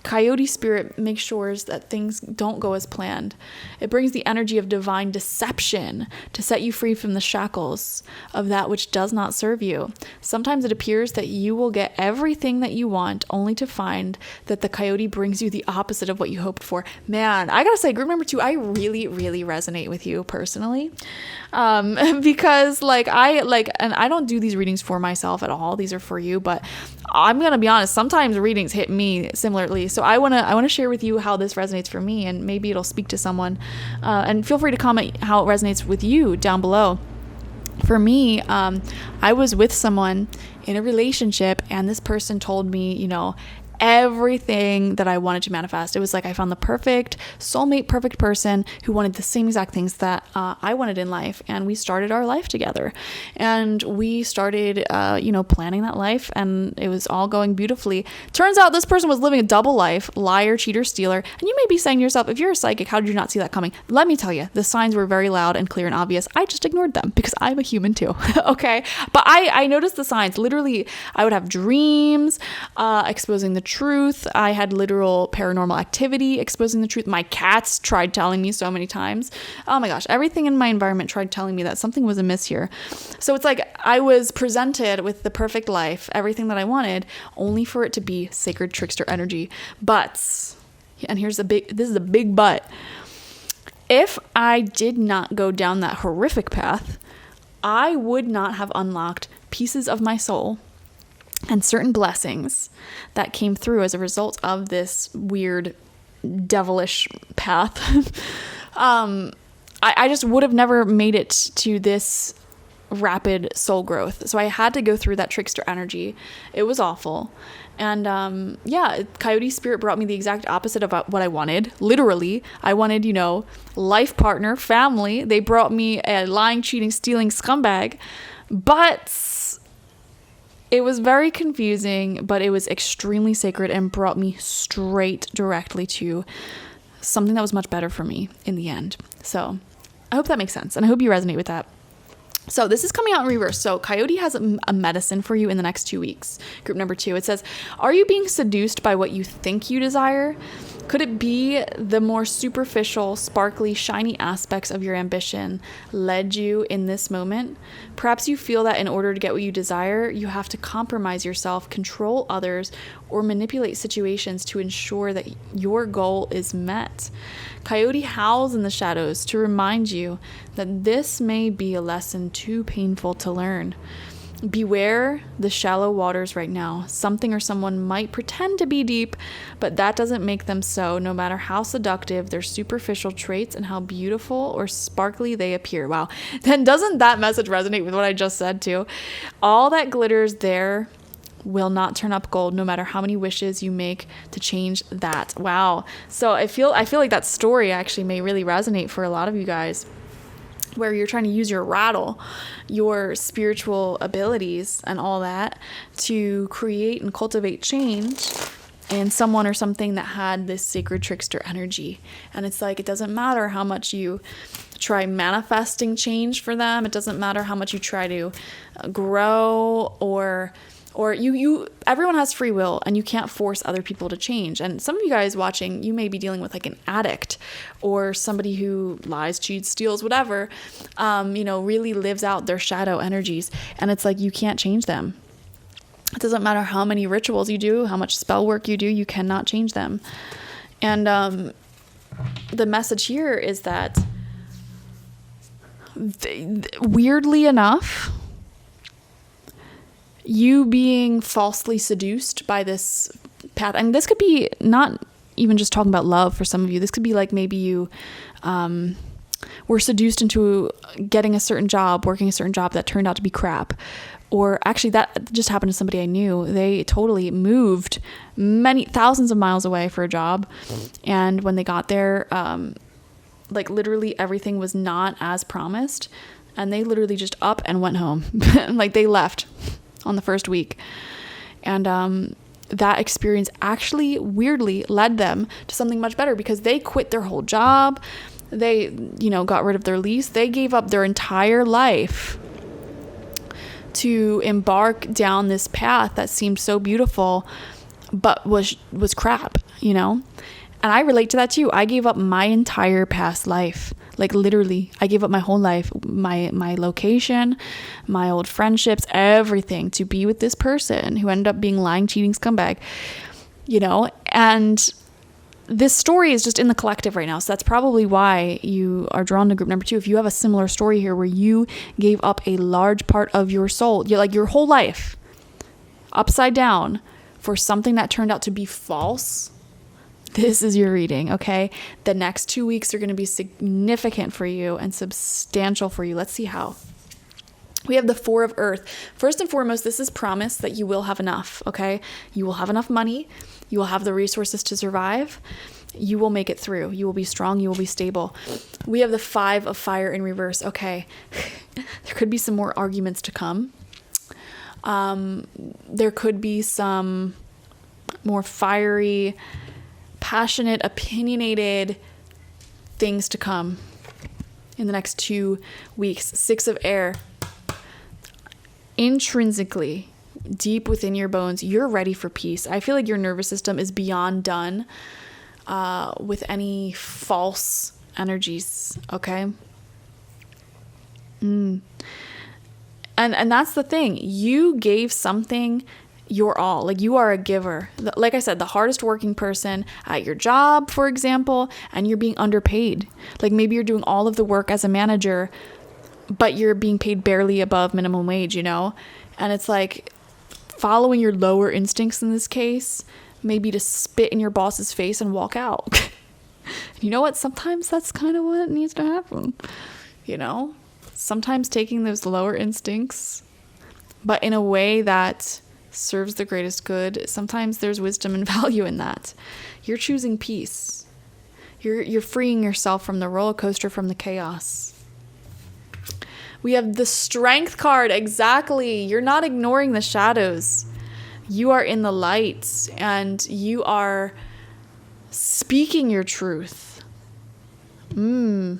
coyote spirit makes sure that things don't go as planned. It brings the energy of divine deception to set you free from the shackles of that which does not serve you. Sometimes it appears that you will get everything that you want, only to find that the coyote brings you the opposite of what you hoped for. Man, I gotta say, group number 2, I really, really resonate with you personally. Because and I don't do these readings for myself at all. These are for you, but I'm going to be honest, sometimes readings hit me similarly. So I want to share with you how this resonates for me, and maybe it'll speak to someone. And feel free to comment how it resonates with you down below. For me, I was with someone in a relationship, and this person told me, you know, everything that I wanted to manifest. It was like I found the perfect soulmate, perfect person who wanted the same exact things that I wanted in life, and we started our life together, and we started planning that life, and it was all going beautifully. Turns out this person was living a double life: liar, cheater, stealer. And you may be saying to yourself, if you're a psychic, how did you not see that coming? Let me tell you, the signs were very loud and clear and obvious. I just ignored them because I'm a human too. Okay, but I noticed the signs. Literally, I would have dreams exposing the truth. I had literal paranormal activity exposing the truth. My cats tried telling me so many times. Oh my gosh, everything in my environment tried telling me that something was amiss here. So it's like I was presented with the perfect life, everything that I wanted, only for it to be sacred trickster energy. But, and this is a big but, if I did not go down that horrific path, I would not have unlocked pieces of my soul and certain blessings that came through as a result of this weird, devilish path. I just would have never made it to this rapid soul growth. So I had to go through that trickster energy. It was awful. And coyote spirit brought me the exact opposite of what I wanted. Literally, I wanted, life partner, family. They brought me a lying, cheating, stealing scumbag. But it was very confusing, but it was extremely sacred and brought me straight directly to something that was much better for me in the end. So I hope that makes sense, and I hope you resonate with that. So this is coming out in reverse. So coyote has a medicine for you in the next 2 weeks. Group number 2, it says, are you being seduced by what you think you desire? Could it be the more superficial, sparkly, shiny aspects of your ambition led you in this moment? Perhaps you feel that in order to get what you desire, you have to compromise yourself, control others, or manipulate situations to ensure that your goal is met. Coyote howls in the shadows to remind you that this may be a lesson too painful to learn. Beware the shallow waters right now. Something or someone might pretend to be deep, but that doesn't make them so, no matter how seductive their superficial traits and how beautiful or sparkly they appear. Wow. Then doesn't that message resonate with what I just said too? All that glitters there will not turn up gold no matter how many wishes you make to change that. Wow. So I feel like that story actually may really resonate for a lot of you guys, where you're trying to use your rattle, your spiritual abilities and all that to create and cultivate change in someone or something that had this sacred trickster energy. And it's like, it doesn't matter how much you try manifesting change for them. It doesn't matter how much you try to grow, or everyone has free will, and you can't force other people to change. And some of you guys watching, you may be dealing with like an addict or somebody who lies, cheats, steals, whatever, really lives out their shadow energies. And it's like, you can't change them. It doesn't matter how many rituals you do, how much spell work you do, you cannot change them. And the message here is that weirdly enough, you being falsely seduced by this path, and this could be not even just talking about love for some of you. This could be like maybe you were seduced into getting a certain job, working a certain job that turned out to be crap. Or actually, that just happened to somebody I knew. They totally moved many thousands of miles away for a job. And when they got there, like literally everything was not as promised. And they literally just up and went home. Like they left on the first week. And that experience actually weirdly led them to something much better, because they quit their whole job. They, got rid of their lease. They gave up their entire life to embark down this path that seemed so beautiful, but was crap, And I relate to that too. I gave up my entire past life. Like literally, I gave up my whole life, my location, my old friendships, everything to be with this person who ended up being lying, cheating scumbag, and this story is just in the collective right now. So that's probably why you are drawn to group number 2. If you have a similar story here where you gave up a large part of your soul, your whole life upside down for something that turned out to be false, this is your reading, okay? The next 2 weeks are going to be significant for you and substantial for you. Let's see how. We have the 4 of Earth. First and foremost, this is promise that you will have enough, okay? You will have enough money. You will have the resources to survive. You will make it through. You will be strong. You will be stable. We have the 5 of Fire in reverse. Okay, there could be some more arguments to come. There could be some more fiery, passionate, opinionated things to come in the next 2 weeks. 6 of Air. Intrinsically, deep within your bones, you're ready for peace. I feel like your nervous system is beyond done with any false energies, okay? And that's the thing. You gave something your all. Like, you are a giver. Like I said, the hardest working person at your job, for example, and you're being underpaid. Like, maybe you're doing all of the work as a manager, but you're being paid barely above minimum wage, And it's like following your lower instincts in this case, maybe to spit in your boss's face and walk out. You know what? Sometimes that's kind of what needs to happen. Sometimes taking those lower instincts, but in a way that serves the greatest good. Sometimes there's wisdom and value in that. You're choosing peace. You're freeing yourself from the roller coaster, from the chaos. We have the Strength card. Exactly. You're not ignoring the shadows. You are in the light, and you are speaking your truth. Putting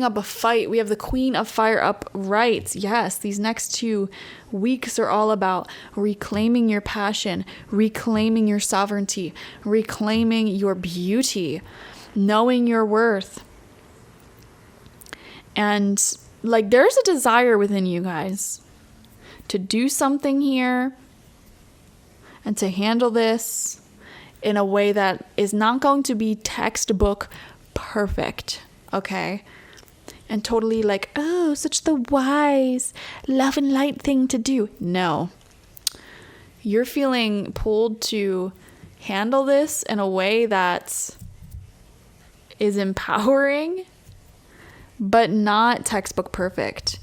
up a fight. We have the Queen of Fire upright. Yes, these next 2 weeks are all about reclaiming your passion, reclaiming your sovereignty, reclaiming your beauty, knowing your worth. And there's a desire within you guys to do something here and to handle this in a way that is not going to be textbook perfect, okay? And totally such the wise, love and light thing to do. No. You're feeling pulled to handle this in a way that is empowering, but not textbook perfect.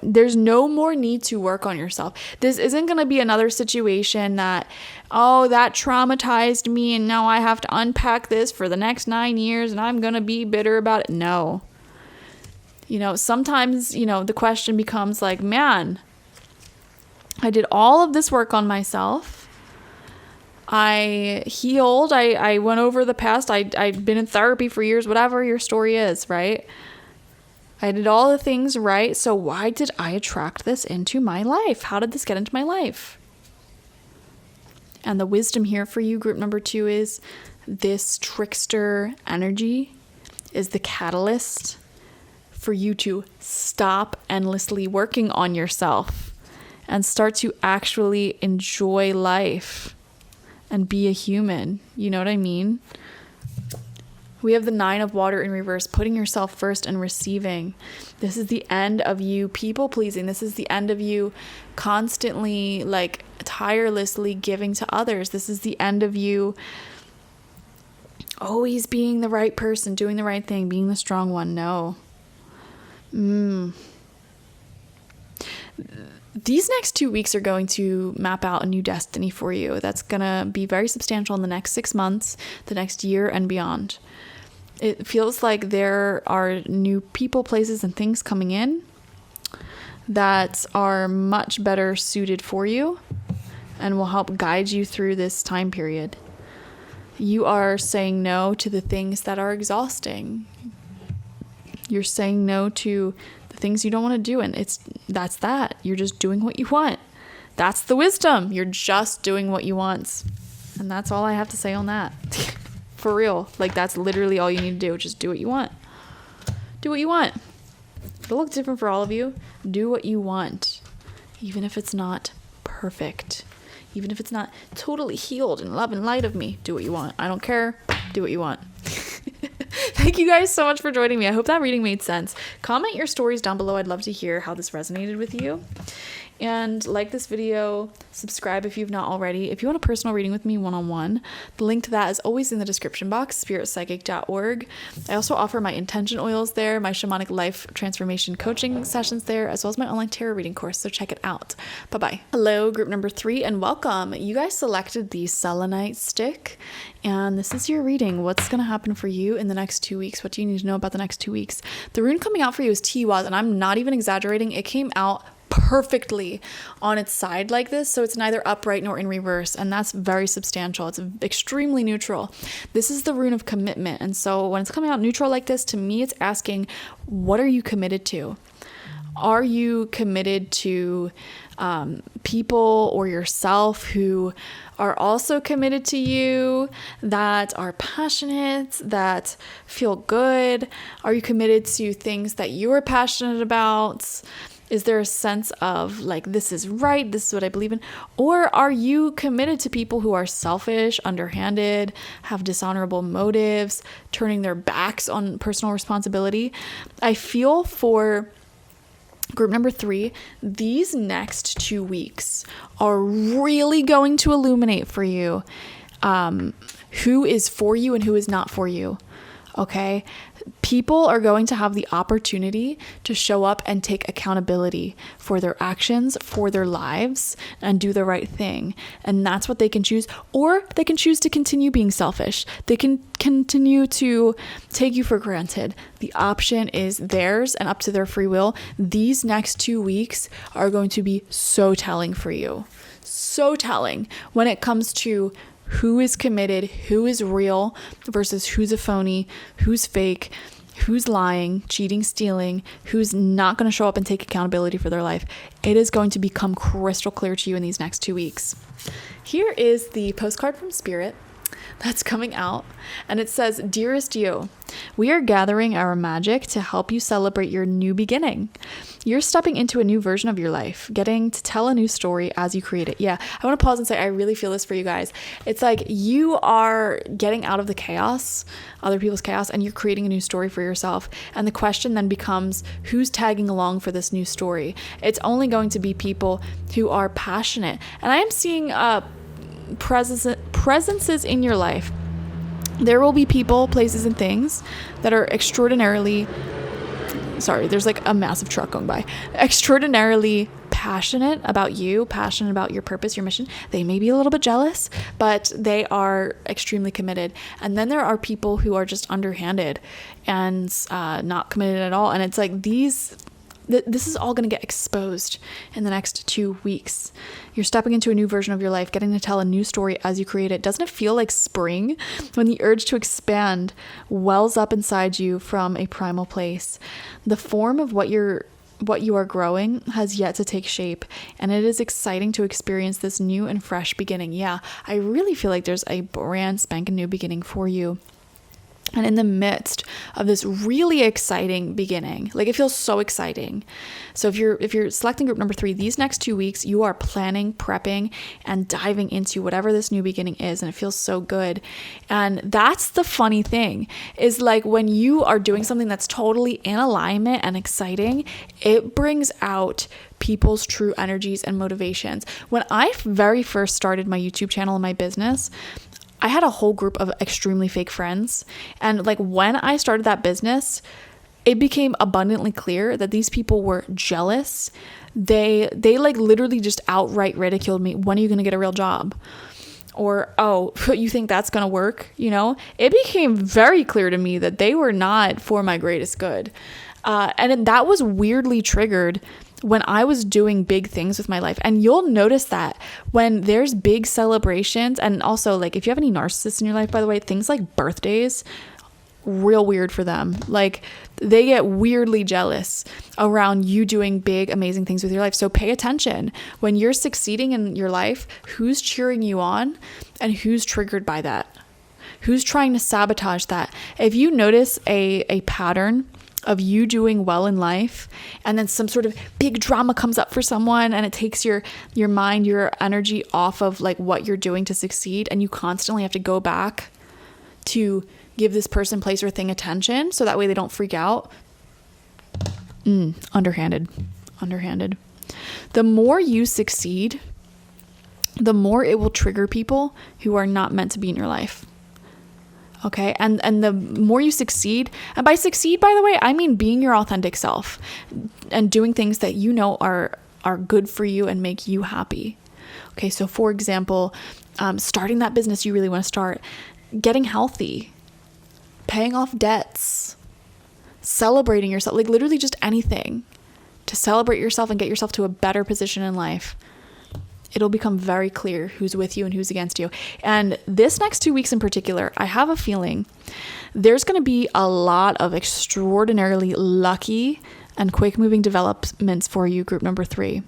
There's no more need to work on yourself. This isn't going to be another situation that, oh, that traumatized me and now I have to unpack this for the next 9 years and I'm going to be bitter about it. No. Sometimes, the question becomes like, man, I did all of this work on myself. I healed. I went over the past. I've been in therapy for years, whatever your story is, right? I did all the things right. So why did I attract this into my life? How did this get into my life? And the wisdom here for you, group number 2, is this trickster energy is the catalyst for you to stop endlessly working on yourself and start to actually enjoy life and be a human. You know what I mean? We have the 9 of water in reverse, putting yourself first and receiving. This is the end of you people pleasing. This is the end of you constantly, tirelessly giving to others. This is the end of you always being the right person, doing the right thing, being the strong one. No. These next 2 weeks are going to map out a new destiny for you. That's going to be very substantial in the next 6 months, the next year and beyond. It feels like there are new people, places, and things coming in that are much better suited for you and will help guide you through this time period. You are saying no to the things that are exhausting. You're saying no to the things you don't want to do, and that's that. You're just doing what you want. That's the wisdom. You're just doing what you want. And that's all I have to say on that. For real. That's literally all you need to do. Just do what you want. Do what you want. It'll look different for all of you. Do what you want. Even if it's not perfect. Even if it's not totally healed and love and light of me. Do what you want. I don't care. Do what you want. Thank you guys so much for joining me. I hope that reading made sense. Comment your stories down below. I'd love to hear how this resonated with you. And like this video, subscribe if you've not already. If you want a personal reading with me one-on-one, the link to that is always in the description box, spiritpsychic.org. I also offer my intention oils there, my shamanic life transformation coaching sessions there, as well as my online tarot reading course, so check it out. Bye-bye. Hello, group number 3, and welcome. You guys selected the Selenite stick, and this is your reading. What's going to happen for you in the next 2 weeks? What do you need to know about the next 2 weeks? The rune coming out for you is Tiwaz, and I'm not even exaggerating. It came out perfectly on its side like this, so it's neither upright nor in reverse, and that's very substantial. It's extremely neutral. This is the rune of commitment, and so when it's coming out neutral like this, to me it's asking, what are you committed to? Are you committed to people or yourself who are also committed to you, that are passionate, that feel good? Are you committed to things that you're passionate about? Is there a sense of this is right, this is what I believe in? Or are you committed to people who are selfish, underhanded, have dishonorable motives, turning their backs on personal responsibility? I feel for group number 3, these next 2 weeks are really going to illuminate for you who is for you and who is not for you. Okay? People are going to have the opportunity to show up and take accountability for their actions, for their lives, and do the right thing. And that's what they can choose. Or they can choose to continue being selfish. They can continue to take you for granted. The option is theirs and up to their free will. These next 2 weeks are going to be so telling for you. So telling when it comes to who is committed, who is real versus who's a phony, who's fake, who's lying, cheating, stealing, who's not going to show up and take accountability for their life. It is going to become crystal clear to you in these next 2 weeks. Here is the postcard from Spirit that's coming out, and it says, "Dearest you, we are gathering our magic to help you celebrate your new beginning. You're stepping into a new version of your life, getting to tell a new story as you create it." Yeah, I want to pause and say I really feel this for you guys. It's like you are getting out of the chaos, other people's chaos, and you're creating a new story for yourself. And the question then becomes, who's tagging along for this new story? It's only going to be people who are passionate. And I am seeing presences in your life. There will be people, places, and things that are extraordinarily sorry, there's like a massive truck going by. Extraordinarily passionate about you, passionate about your purpose, your mission. They may be a little bit jealous, but they are extremely committed. And then there are people who are just underhanded and not committed at all. And it's like this is all going to get exposed in the next 2 weeks. You're stepping into a new version of your life, getting to tell a new story as you create it. Doesn't it feel like spring when the urge to expand wells up inside you from a primal place? The form of what you are growing has yet to take shape, and it is exciting to experience this new and fresh beginning. Yeah, I really feel like there's a brand spanking new beginning for you. And in the midst of this really exciting beginning, like it feels so exciting. So if you're selecting group number 3, these next 2 weeks, you are planning, prepping, and diving into whatever this new beginning is. And it feels so good. And that's the funny thing is like when you are doing something that's totally in alignment and exciting, it brings out people's true energies and motivations. When I very first started my YouTube channel and my business, I had a whole group of extremely fake friends. And like when I started that business, it became abundantly clear that these people were jealous. They like literally just outright ridiculed me. When are you going to get a real job? Or, oh, you think that's going to work? You know, it became very clear to me that they were not for my greatest good. And that was weirdly triggered when I was doing big things with my life. And you'll notice that when there's big celebrations, and also like if you have any narcissists in your life, by the way, things like birthdays, real weird for them. Like they get weirdly jealous around you doing big, amazing things with your life. So pay attention when you're succeeding in your life, who's cheering you on and who's triggered by that, who's trying to sabotage that. If you notice a pattern of you doing well in life and then some sort of big drama comes up for someone and it takes your mind, your energy off of like what you're doing to succeed, and you constantly have to go back to give this person, place, or thing attention so that way they don't freak out. Underhanded. The more you succeed, the more it will trigger people who are not meant to be in your life. Okay. And the more you succeed, and by succeed, by the way, I mean being your authentic self and doing things that you know are good for you and make you happy. Okay. So for example, starting that business you really want to start, getting healthy, paying off debts, celebrating yourself, like literally just anything to celebrate yourself and get yourself to a better position in life. It'll become very clear who's with you and who's against you. And this next 2 weeks in particular, I have a feeling there's going to be a lot of extraordinarily lucky and quick moving developments for you, group number 3.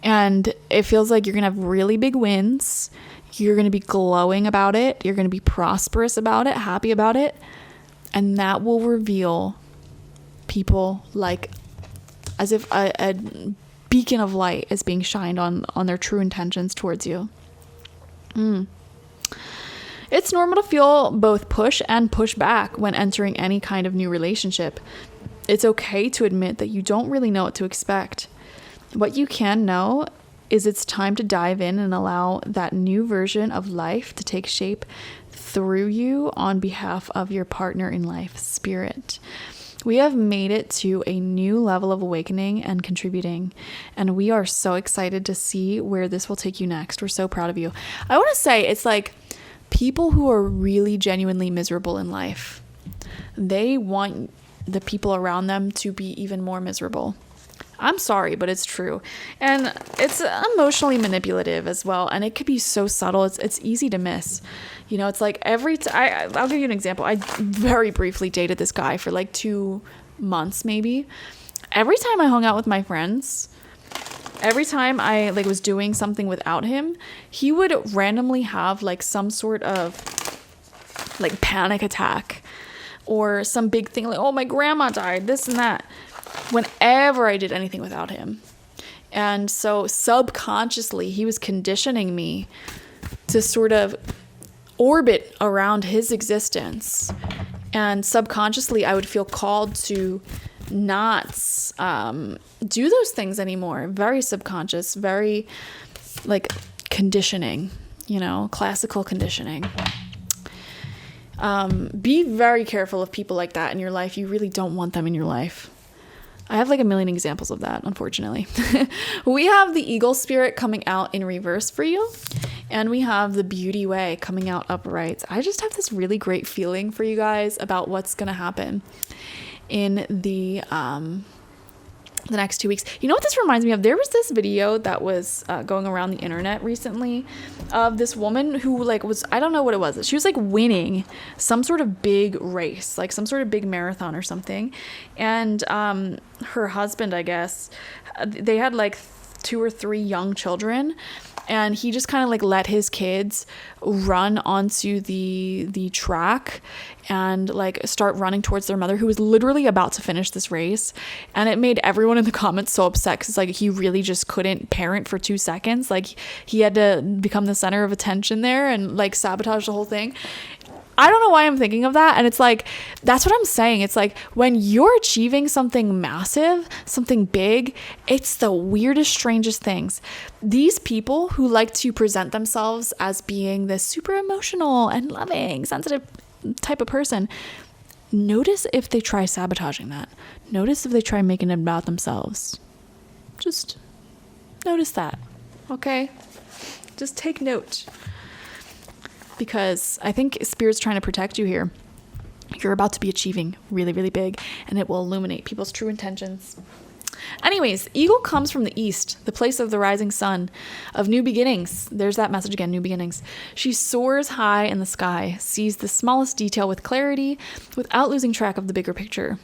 And it feels like you're going to have really big wins. You're going to be glowing about it. You're going to be prosperous about it, happy about it. And that will reveal people like as if a beacon of light is being shined on their true intentions towards you. It's normal to feel both push and push back when entering any kind of new relationship. It's okay to admit that you don't really know what to expect. What you can know is it's time to dive in and allow that new version of life to take shape through you on behalf of your partner in life, spirit. We have made it to a new level of awakening and contributing, and we are so excited to see where this will take you next. We're so proud of you. I want to say it's like people who are really genuinely miserable in life, they want the people around them to be even more miserable. I'm sorry, but it's true. And it's emotionally manipulative as well. And it could be so subtle. It's easy to miss. You know, it's like I'll give you an example. I very briefly dated this guy for like 2 months, maybe. Every time I hung out with my friends, every time I like was doing something without him, he would randomly have like some sort of like panic attack or some big thing like, oh, my grandma died, this and that, whenever I did anything without him. And so subconsciously, he was conditioning me to sort of orbit around his existence. And subconsciously, I would feel called to not do those things anymore. Very subconscious, very like conditioning, you know, classical conditioning. Be very careful of people like that in your life. You really don't want them in your life. I have like a million examples of that, unfortunately. We have the eagle spirit coming out in reverse for you. And we have the beauty way coming out upright. I just have this really great feeling for you guys about what's going to happen in the next 2 weeks. You know what this reminds me of? There was this video that was going around the internet recently of this woman who like was, I don't know what it was. She was like winning some sort of big race, like some sort of big marathon or something. And her husband, I guess, they had like 2 or 3 young children. And he just kind of like let his kids run onto the track and like start running towards their mother, who was literally about to finish this race. And it made everyone in the comments so upset because like he really just couldn't parent for 2 seconds. Like he had to become the center of attention there and like sabotage the whole thing. I don't know why I'm thinking of that. And it's like, that's what I'm saying. It's like when you're achieving something massive, something big, it's the weirdest, strangest things. These people who like to present themselves as being this super emotional and loving, sensitive type of person, notice if they try sabotaging that. Notice if they try making it about themselves. Just notice that, okay? Just take note. Because I think Spirit's trying to protect you here. You're about to be achieving really, really big, and it will illuminate people's true intentions. Anyways, eagle comes from the east, the place of the rising sun, of new beginnings. There's that message again, new beginnings. She soars high in the sky, sees the smallest detail with clarity, without losing track of the bigger picture,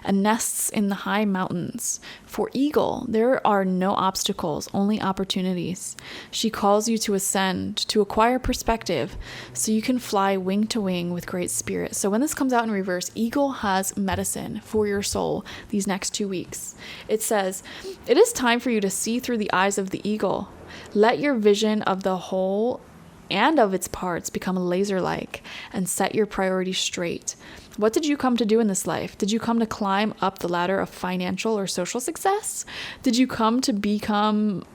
and nests in the high mountains. For eagle, there are no obstacles, only opportunities. She calls you to ascend, to acquire perspective, so you can fly wing to wing with great spirit. So when this comes out in reverse, eagle has medicine for your soul these next 2 weeks. It says, it is time for you to see through the eyes of the eagle. Let your vision of the whole and of its parts become laser-like and set your priorities straight. What did you come to do in this life? Did you come to climb up the ladder of financial or social success? Did you come to become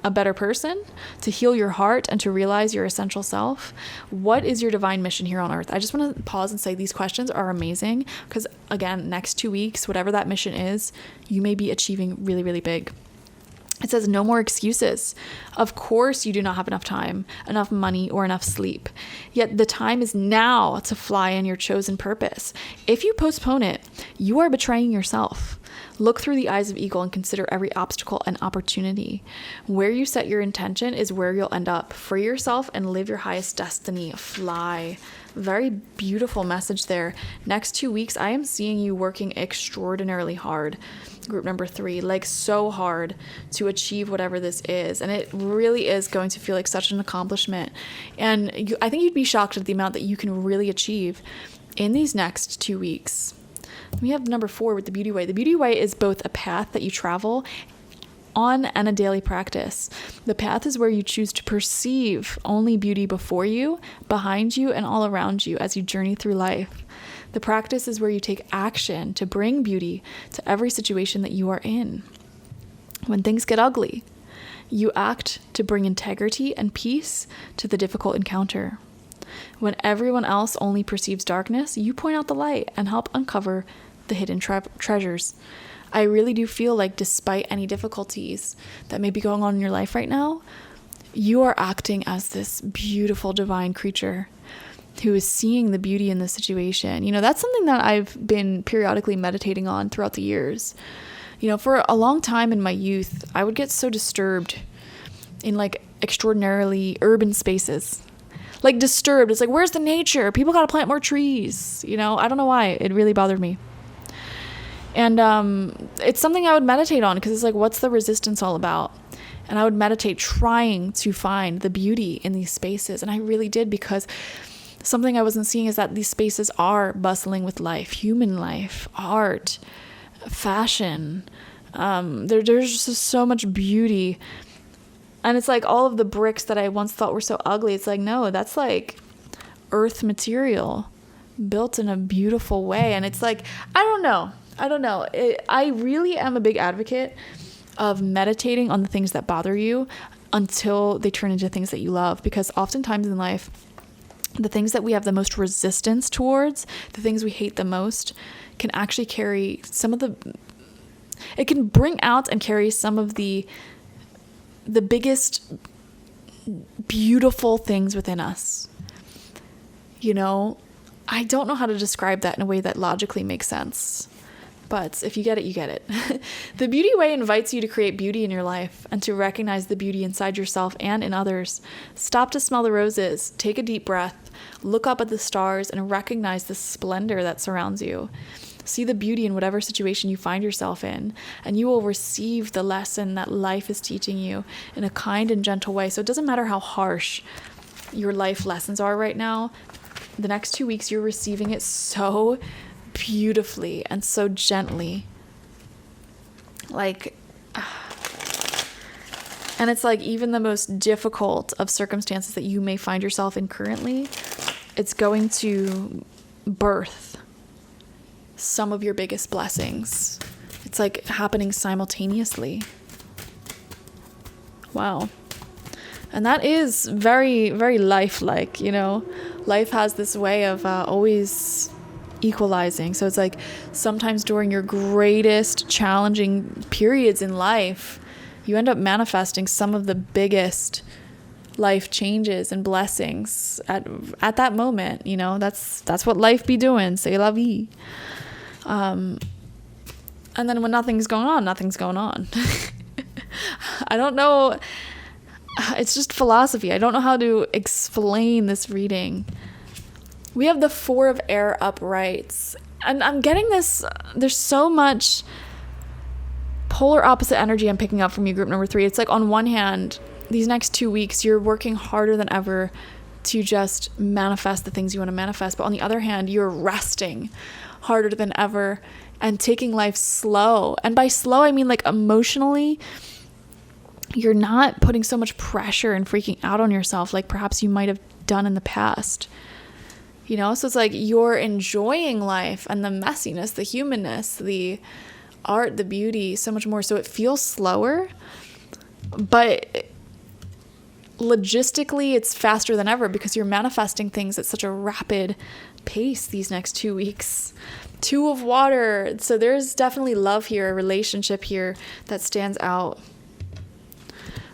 a better person, to heal your heart and to realize your essential self? What is your divine mission here on earth? I just want to pause and say these questions are amazing because, again, next 2 weeks, whatever that mission is, you may be achieving really, really big. It says no more excuses. Of course you do not have enough time, enough money, or enough sleep. Yet the time is now to fly in your chosen purpose. If you postpone it, you are betraying yourself. Look through the eyes of eagle and consider every obstacle an opportunity. Where you set your intention is where you'll end up. Free yourself and live your highest destiny. Fly. Very beautiful message there. Next 2 weeks, I am seeing you working extraordinarily hard. Group number 3, like so hard to achieve whatever this is. And it really is going to feel like such an accomplishment. And I think you'd be shocked at the amount that you can really achieve in these next 2 weeks. We have number 4 with the beauty way. The beauty way is both a path that you travel on and a daily practice. The path is where you choose to perceive only beauty before you, behind you, and all around you as you journey through life. The practice is where you take action to bring beauty to every situation that you are in. When things get ugly, you act to bring integrity and peace to the difficult encounter. When everyone else only perceives darkness, you point out the light and help uncover the hidden treasures. I really do feel like despite any difficulties that may be going on in your life right now, you are acting as this beautiful divine creature who is seeing the beauty in the situation. You know, that's something that I've been periodically meditating on throughout the years. You know, for a long time in my youth, I would get so disturbed in like extraordinarily urban spaces. Like disturbed. It's like, where's the nature? People got to plant more trees. You know, I don't know why. It really bothered me. And it's something I would meditate on because it's like, what's the resistance all about? And I would meditate trying to find the beauty in these spaces. And I really did, because something I wasn't seeing is that these spaces are bustling with life, human life, art, fashion. There's just so much beauty. And it's like all of the bricks that I once thought were so ugly. It's like, no, that's like earth material built in a beautiful way. And it's like, I don't know. I really am a big advocate of meditating on the things that bother you until they turn into things that you love. Because oftentimes in life, the things that we have the most resistance towards, the things we hate the most, can actually carry it can bring out and carry some of the biggest beautiful things within us. I don't know how to describe that in a way that logically makes sense. But if you get it, you get it. The Beauty Way invites you to create beauty in your life and to recognize the beauty inside yourself and in others. Stop to smell the roses, take a deep breath, look up at the stars, and recognize the splendor that surrounds you. See the beauty in whatever situation you find yourself in, and you will receive the lesson that life is teaching you in a kind and gentle way. So it doesn't matter how harsh your life lessons are right now. The next 2 weeks, you're receiving it so beautifully and so gently. And it's like even the most difficult of circumstances that you may find yourself in currently, it's going to birth some of your biggest blessings. It's like happening simultaneously. Wow. And that is very, very lifelike, Life has this way of always equalizing. So it's like sometimes during your greatest challenging periods in life, you end up manifesting some of the biggest life changes and blessings at that moment. That's what life be doing. C'est la vie. And then when nothing's going on, nothing's going on. I don't know. It's just philosophy. I don't know how to explain this reading. We have the Four of Air uprights. And I'm getting this. There's so much polar opposite energy I'm picking up from you, group number 3. It's like on one hand, these next 2 weeks, you're working harder than ever to just manifest the things you want to manifest. But on the other hand, you're resting harder than ever and taking life slow. And by slow, I mean like emotionally. You're not putting so much pressure and freaking out on yourself like perhaps you might have done in the past. So it's like you're enjoying life and the messiness, the humanness, the art, the beauty, so much more. So it feels slower, but logistically it's faster than ever because you're manifesting things at such a rapid pace these next 2 weeks. 2 of water. So there's definitely love here, a relationship here that stands out.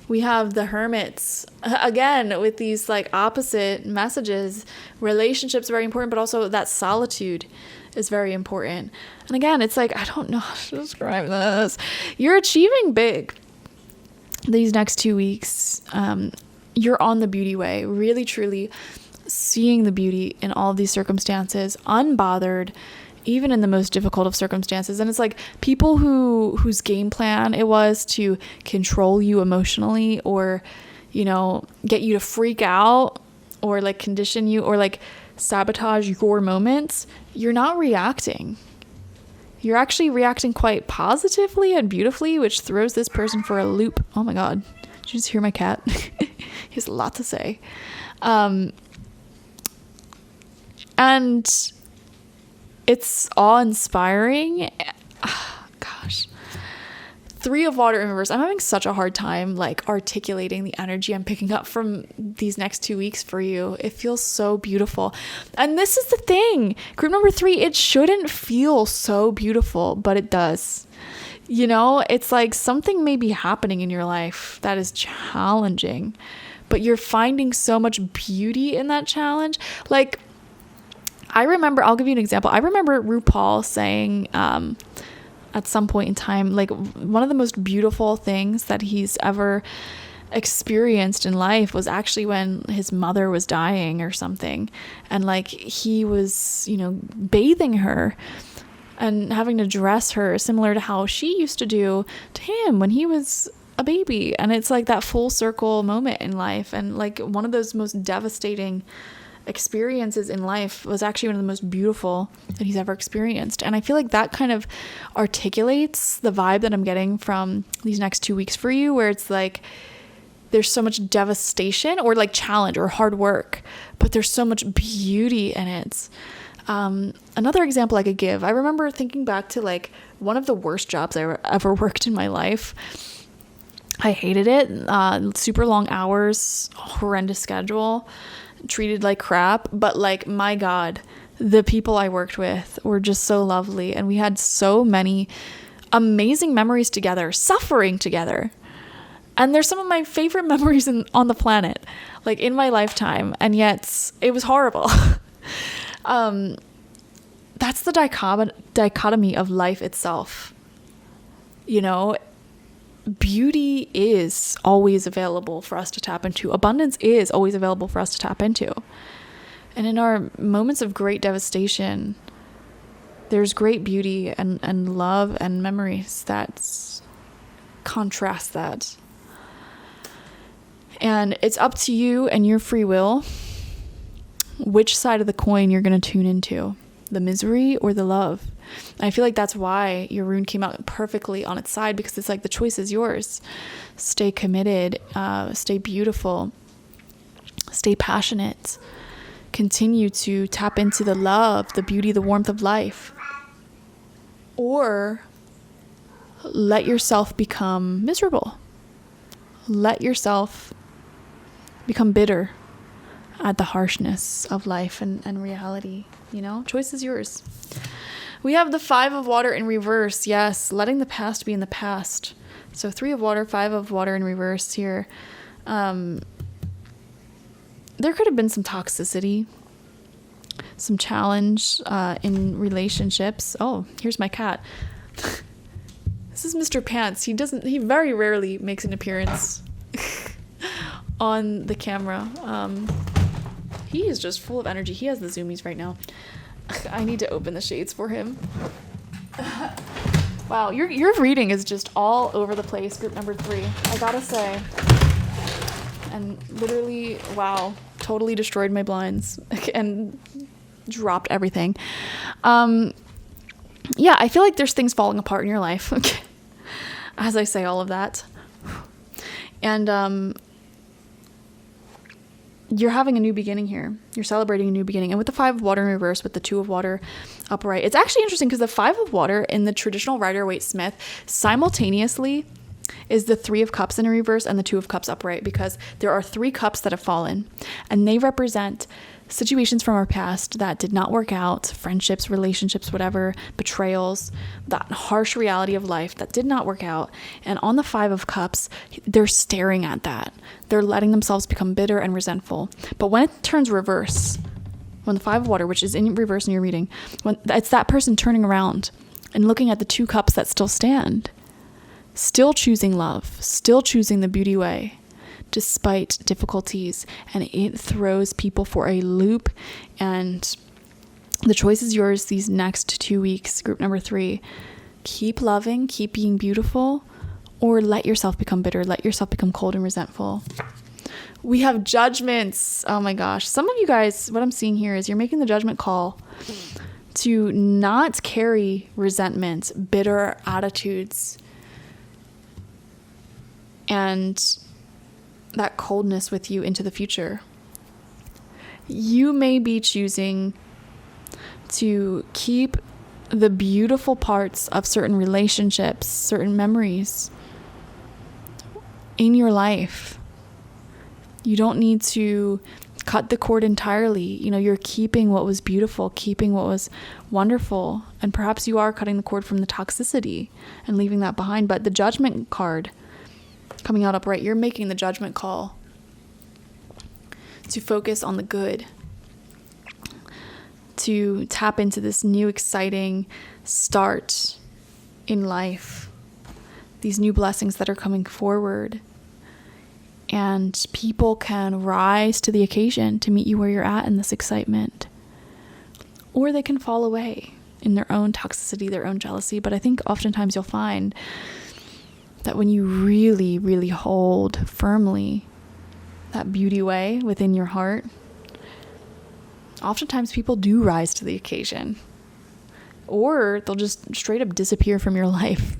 We have the Hermits, again, with these like opposite messages. Relationships are very important, but also that solitude is very important. And again, it's like, I don't know how to describe this. You're achieving big these next 2 weeks. You're on the beauty way, really, truly seeing the beauty in all of these circumstances, unbothered, even in the most difficult of circumstances. And it's like people whose game plan it was to control you emotionally or, get you to freak out or like condition you or like sabotage your moments. You're not reacting. You're actually reacting quite positively and beautifully, which throws this person for a loop. Oh my God. Did you just hear my cat? He has a lot to say. And it's awe-inspiring. Gosh. 3 of water in reverse. I'm having such a hard time like articulating the energy I'm picking up from these next 2 weeks for you. It feels so beautiful. And this is the thing. Group number 3, it shouldn't feel so beautiful, but it does. It's like something may be happening in your life that is challenging, but you're finding so much beauty in that challenge. Like, I'll give you an example. I remember RuPaul saying at some point in time, like one of the most beautiful things that he's ever experienced in life was actually when his mother was dying or something. And like he was, bathing her and having to dress her similar to how she used to do to him when he was a baby. And it's like that full circle moment in life. And like one of those most devastating experiences in life was actually one of the most beautiful that he's ever experienced. And I feel like that kind of articulates the vibe that I'm getting from these next 2 weeks for you, where it's like there's so much devastation or like challenge or hard work, but there's so much beauty in it. Another example I could give, I remember thinking back to like one of the worst jobs I ever worked in my life. I hated it. Super long hours, horrendous schedule, treated like crap. But like, my God, the people I worked with were just so lovely. And we had so many amazing memories together, suffering together. And they're some of my favorite memories on the planet, like in my lifetime. And yet it was horrible. That's the dichotomy of life itself. You know, beauty is always available for us to tap into. Abundance is always available for us to tap into. And in our moments of great devastation, there's great beauty and love and memories that contrast that. And it's up to you and your free will which side of the coin you're going to tune into, the misery or the love. And I feel like that's why your rune came out perfectly on its side, because it's like the choice is yours. Stay committed, stay beautiful, stay passionate, continue to tap into the love, the beauty, the warmth of life. Or let yourself become miserable. Let yourself become bitter at the harshness of life and reality. You know, choice is yours. We have the 5 of water in reverse. Yes, letting the past be in the past. So 3 of water, 5 of water in reverse here. There could have been some toxicity, some challenge in relationships. Oh, here's my cat. This is Mr. Pants. He very rarely makes an appearance on the camera. He is just full of energy. He has the zoomies right now. I need to open the shades for him. Wow, your reading is just all over the place, group number 3. I gotta say. And literally, wow, totally destroyed my blinds and dropped everything. Yeah, I feel like there's things falling apart in your life. As I say all of that. And you're having a new beginning here. You're celebrating a new beginning. And with the 5 of water in reverse, with the 2 of water upright, it's actually interesting because the 5 of water in the traditional Rider-Waite-Smith simultaneously is the 3 of cups in reverse and the 2 of cups upright, because there are 3 cups that have fallen, and they represent situations from our past that did not work out, friendships, relationships, whatever, betrayals, that harsh reality of life that did not work out. And on the 5 of cups, they're staring at that. They're letting themselves become bitter and resentful. But when it turns reverse, when the 5 of water, which is in reverse in your reading, when it's that person turning around and looking at the 2 cups that still stand, still choosing love, still choosing the beauty way, despite difficulties, and it throws people for a loop. And the choice is yours these next 2 weeks, group number 3. Keep loving, keep being beautiful, or let yourself become bitter, let yourself become cold and resentful. We have judgments. Oh my gosh. Some of you guys, what I'm seeing here is you're making the judgment call to not carry resentment, bitter attitudes, and that coldness with you into the future. You may be choosing to keep the beautiful parts of certain relationships, certain memories in your life. You don't need to cut the cord entirely. You know, you're keeping what was beautiful, keeping what was wonderful, and perhaps you are cutting the cord from the toxicity and leaving that behind. But the judgment card coming out upright, you're making the judgment call to focus on the good, to tap into this new exciting start in life, these new blessings that are coming forward. And people can rise to the occasion to meet you where you're at in this excitement, or they can fall away in their own toxicity, their own jealousy. But I think oftentimes you'll find that when you really, really hold firmly that beauty way within your heart, oftentimes people do rise to the occasion, or they'll just straight up disappear from your life.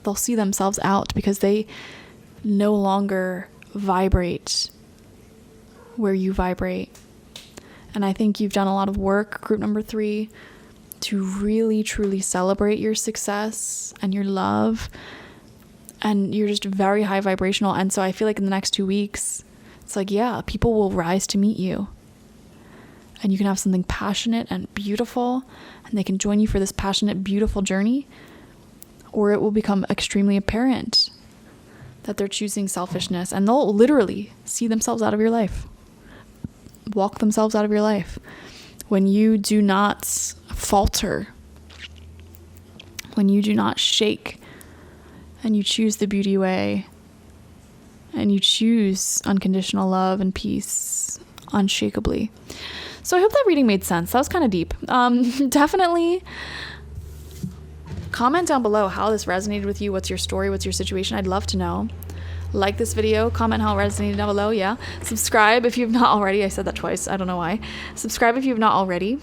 They'll see themselves out because they no longer vibrate where you vibrate. And I think you've done a lot of work, group number 3, to really truly celebrate your success and your love and you're just very high vibrational. And so I feel like in the next 2 weeks, it's like, yeah, people will rise to meet you, and you can have something passionate and beautiful, and they can join you for this passionate, beautiful journey, or it will become extremely apparent that they're choosing selfishness, and they'll literally see themselves out of your life, walk themselves out of your life. When you do not falter, when you do not shake, and you choose the beauty way, and you choose unconditional love and peace unshakably. So I hope that reading made sense. That was kind of deep. Definitely comment down below how this resonated with you. What's your story? What's your situation? I'd love to know. Like this video, comment how it resonated down below. Yeah. Subscribe if you've not already. I said that twice. I don't know why. Subscribe if you've not already.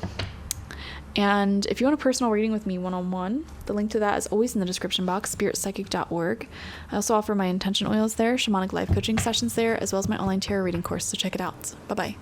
And if you want a personal reading with me one-on-one, the link to that is always in the description box, spiritpsychic.org. I also offer my intention oils there, shamanic life coaching sessions there, as well as my online tarot reading course. So check it out. Bye-bye.